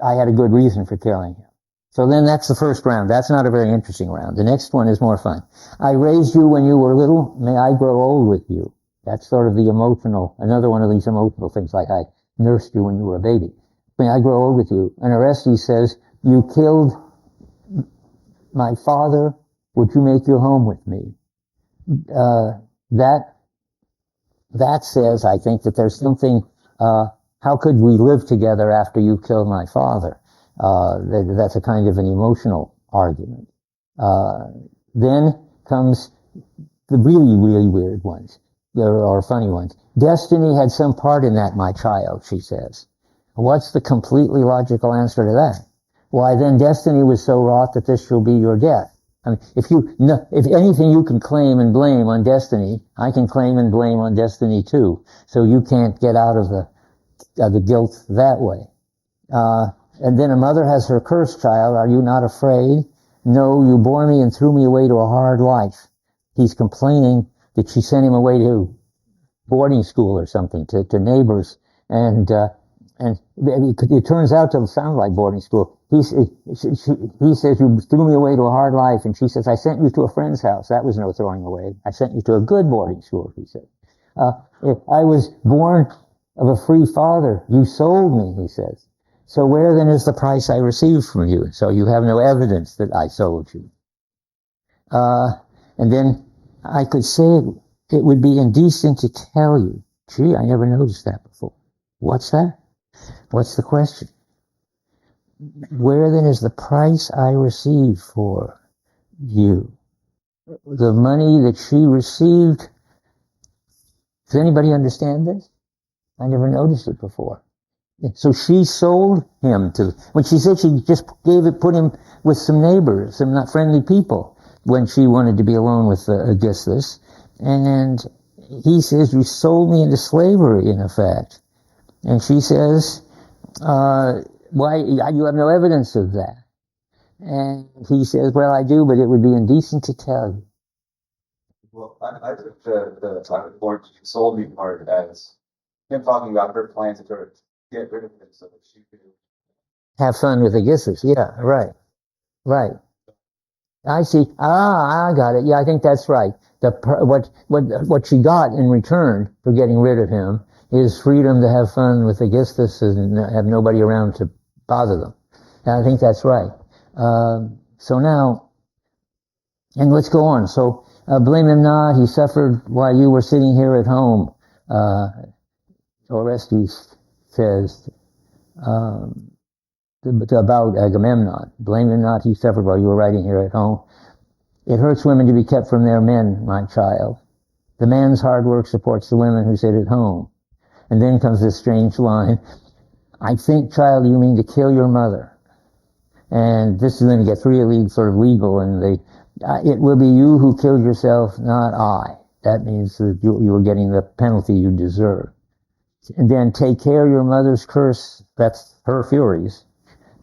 I had a good reason for killing him. So then that's the first round. That's not a very interesting round. The next one is more fun. I raised you when you were little. May I grow old with you. That's sort of the another one of these emotional things, like I nursed you when you were a baby. May I grow old with you. And Oresteia says, you killed my father. Would you make your home with me? That says, I think, that there's something, how could we live together after you killed my father? That's a kind of an emotional argument. Then comes the really, really weird ones, or funny ones. Destiny had some part in that, my child, she says. What's the completely logical answer to that? Why, then destiny was so wrought that this shall be your death. I mean, if anything you can claim and blame on destiny, I can claim and blame on destiny too. So you can't get out of the guilt that way. And then a mother has her cursed child. Are you not afraid? No, you bore me and threw me away to a hard life. He's complaining that she sent him away to boarding school or something, to neighbors. And it turns out to sound like boarding school. He says, you threw me away to a hard life. And she says, I sent you to a friend's house. That was no throwing away. I sent you to a good boarding school, he said. I was born of a free father. You sold me, he says. So where then is the price I received from you? So you have no evidence that I sold you. And then I could say it would be indecent to tell you. Gee, I never noticed that before. What's that? What's the question? Where then is the price I received for you? The money that she received. Does anybody understand this? I never noticed it before. So she sold him when she said she just put him with some neighbors, some not friendly people, when she wanted to be alone with Aegisthus. And he says, you sold me into slavery, in effect. And she says, why, you have no evidence of that. And he says, well, I do, but it would be indecent to tell you. Well, I took the Lord you sold me part as him talking about her plans to get rid of him so that she could have fun with Aegisthus. Yeah, right. I see. I got it. Yeah, I think that's right. What she got in return for getting rid of him is freedom to have fun with Aegisthus and have nobody around to bother them. And I think that's right. So now, and let's go on. So blame him not. He suffered while you were sitting here at home. Orestes says about Agamemnon. Blame him not. He suffered while you were writing here at home. It hurts women to be kept from their men, my child. The man's hard work supports the women who sit at home. And then comes this strange line. I think, child, you mean to kill your mother. And this is going to get really sort of legal. And it will be you who killed yourself, not I. That means that you are getting the penalty you deserve. And then take care of your mother's curse. That's her furies,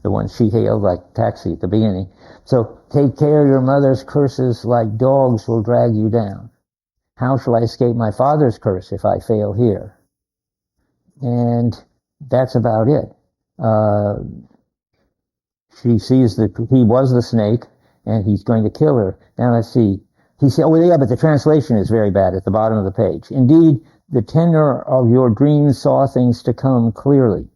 the one she hailed like taxi at the beginning. So take care of your mother's curses, like dogs will drag you down. How shall I escape my father's curse if I fail here? And that's about it. She sees that he was the snake and he's going to kill her. Now let's see. He said, oh yeah, but the translation is very bad at the bottom of the page. Indeed, the tenor of your dreams saw things to come clearly.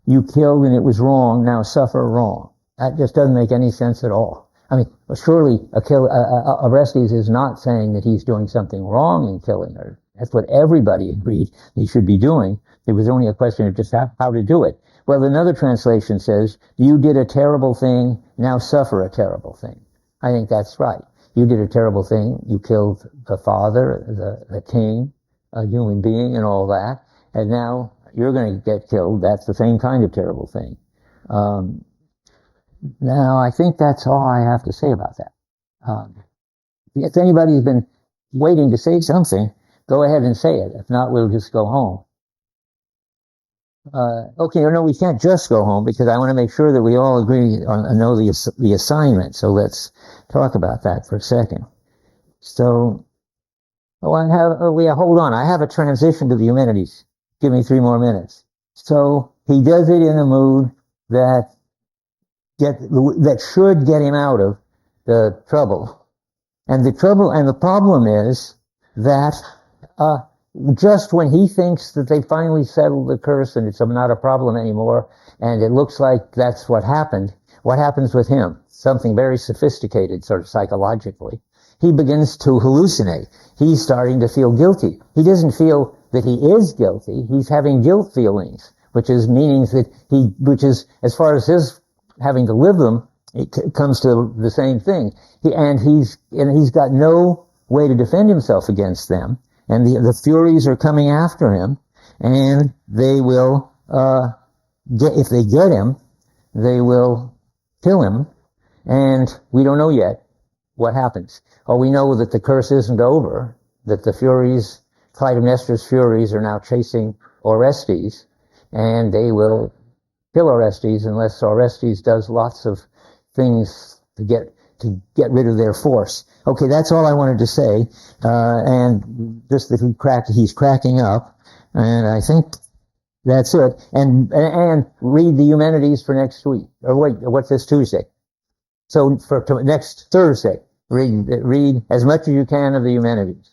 You killed and it was wrong, now suffer wrong. That just doesn't make any sense at all. I mean, surely Orestes is not saying that he's doing something wrong in killing her. That's what everybody agreed he should be doing. It was only a question of just how to do it. Well, another translation says, you did a terrible thing, now suffer a terrible thing. I think that's right. You did a terrible thing. You killed the father, the king, a human being, and all that. And now you're going to get killed. That's the same kind of terrible thing. Now, I think that's all I have to say about that. If anybody's been waiting to say something, go ahead and say it. If not, we'll just go home. Okay, no, we can't just go home because I want to make sure that we all agree on and know the assignment. So let's talk about that for a second. So, hold on. I have a transition to the humanities. Give me 3 more minutes. So he does it in a mood that should get him out of the trouble. And the problem is that just when he thinks that they finally settled the curse and it's not a problem anymore, and it looks like that's what happened, what happens with him? Something very sophisticated, sort of psychologically. He begins to hallucinate. He's starting to feel guilty. He doesn't feel that he is guilty. He's having guilt feelings, which is as far as his having to live them, it comes to the same thing. He's got no way to defend himself against them. And the Furies are coming after him, and they will, if they get him, they will kill him, and we don't know yet what happens. Or we know that the curse isn't over, that the Furies, Clytemnestra's Furies, are now chasing Orestes, and they will kill Orestes unless Orestes does lots of things to get rid of their force. Okay, that's all I wanted to say. And just that he's cracking up. And I think that's it. And read the humanities for next week. Or wait, what's this Tuesday? So for next Thursday, read as much as you can of the humanities.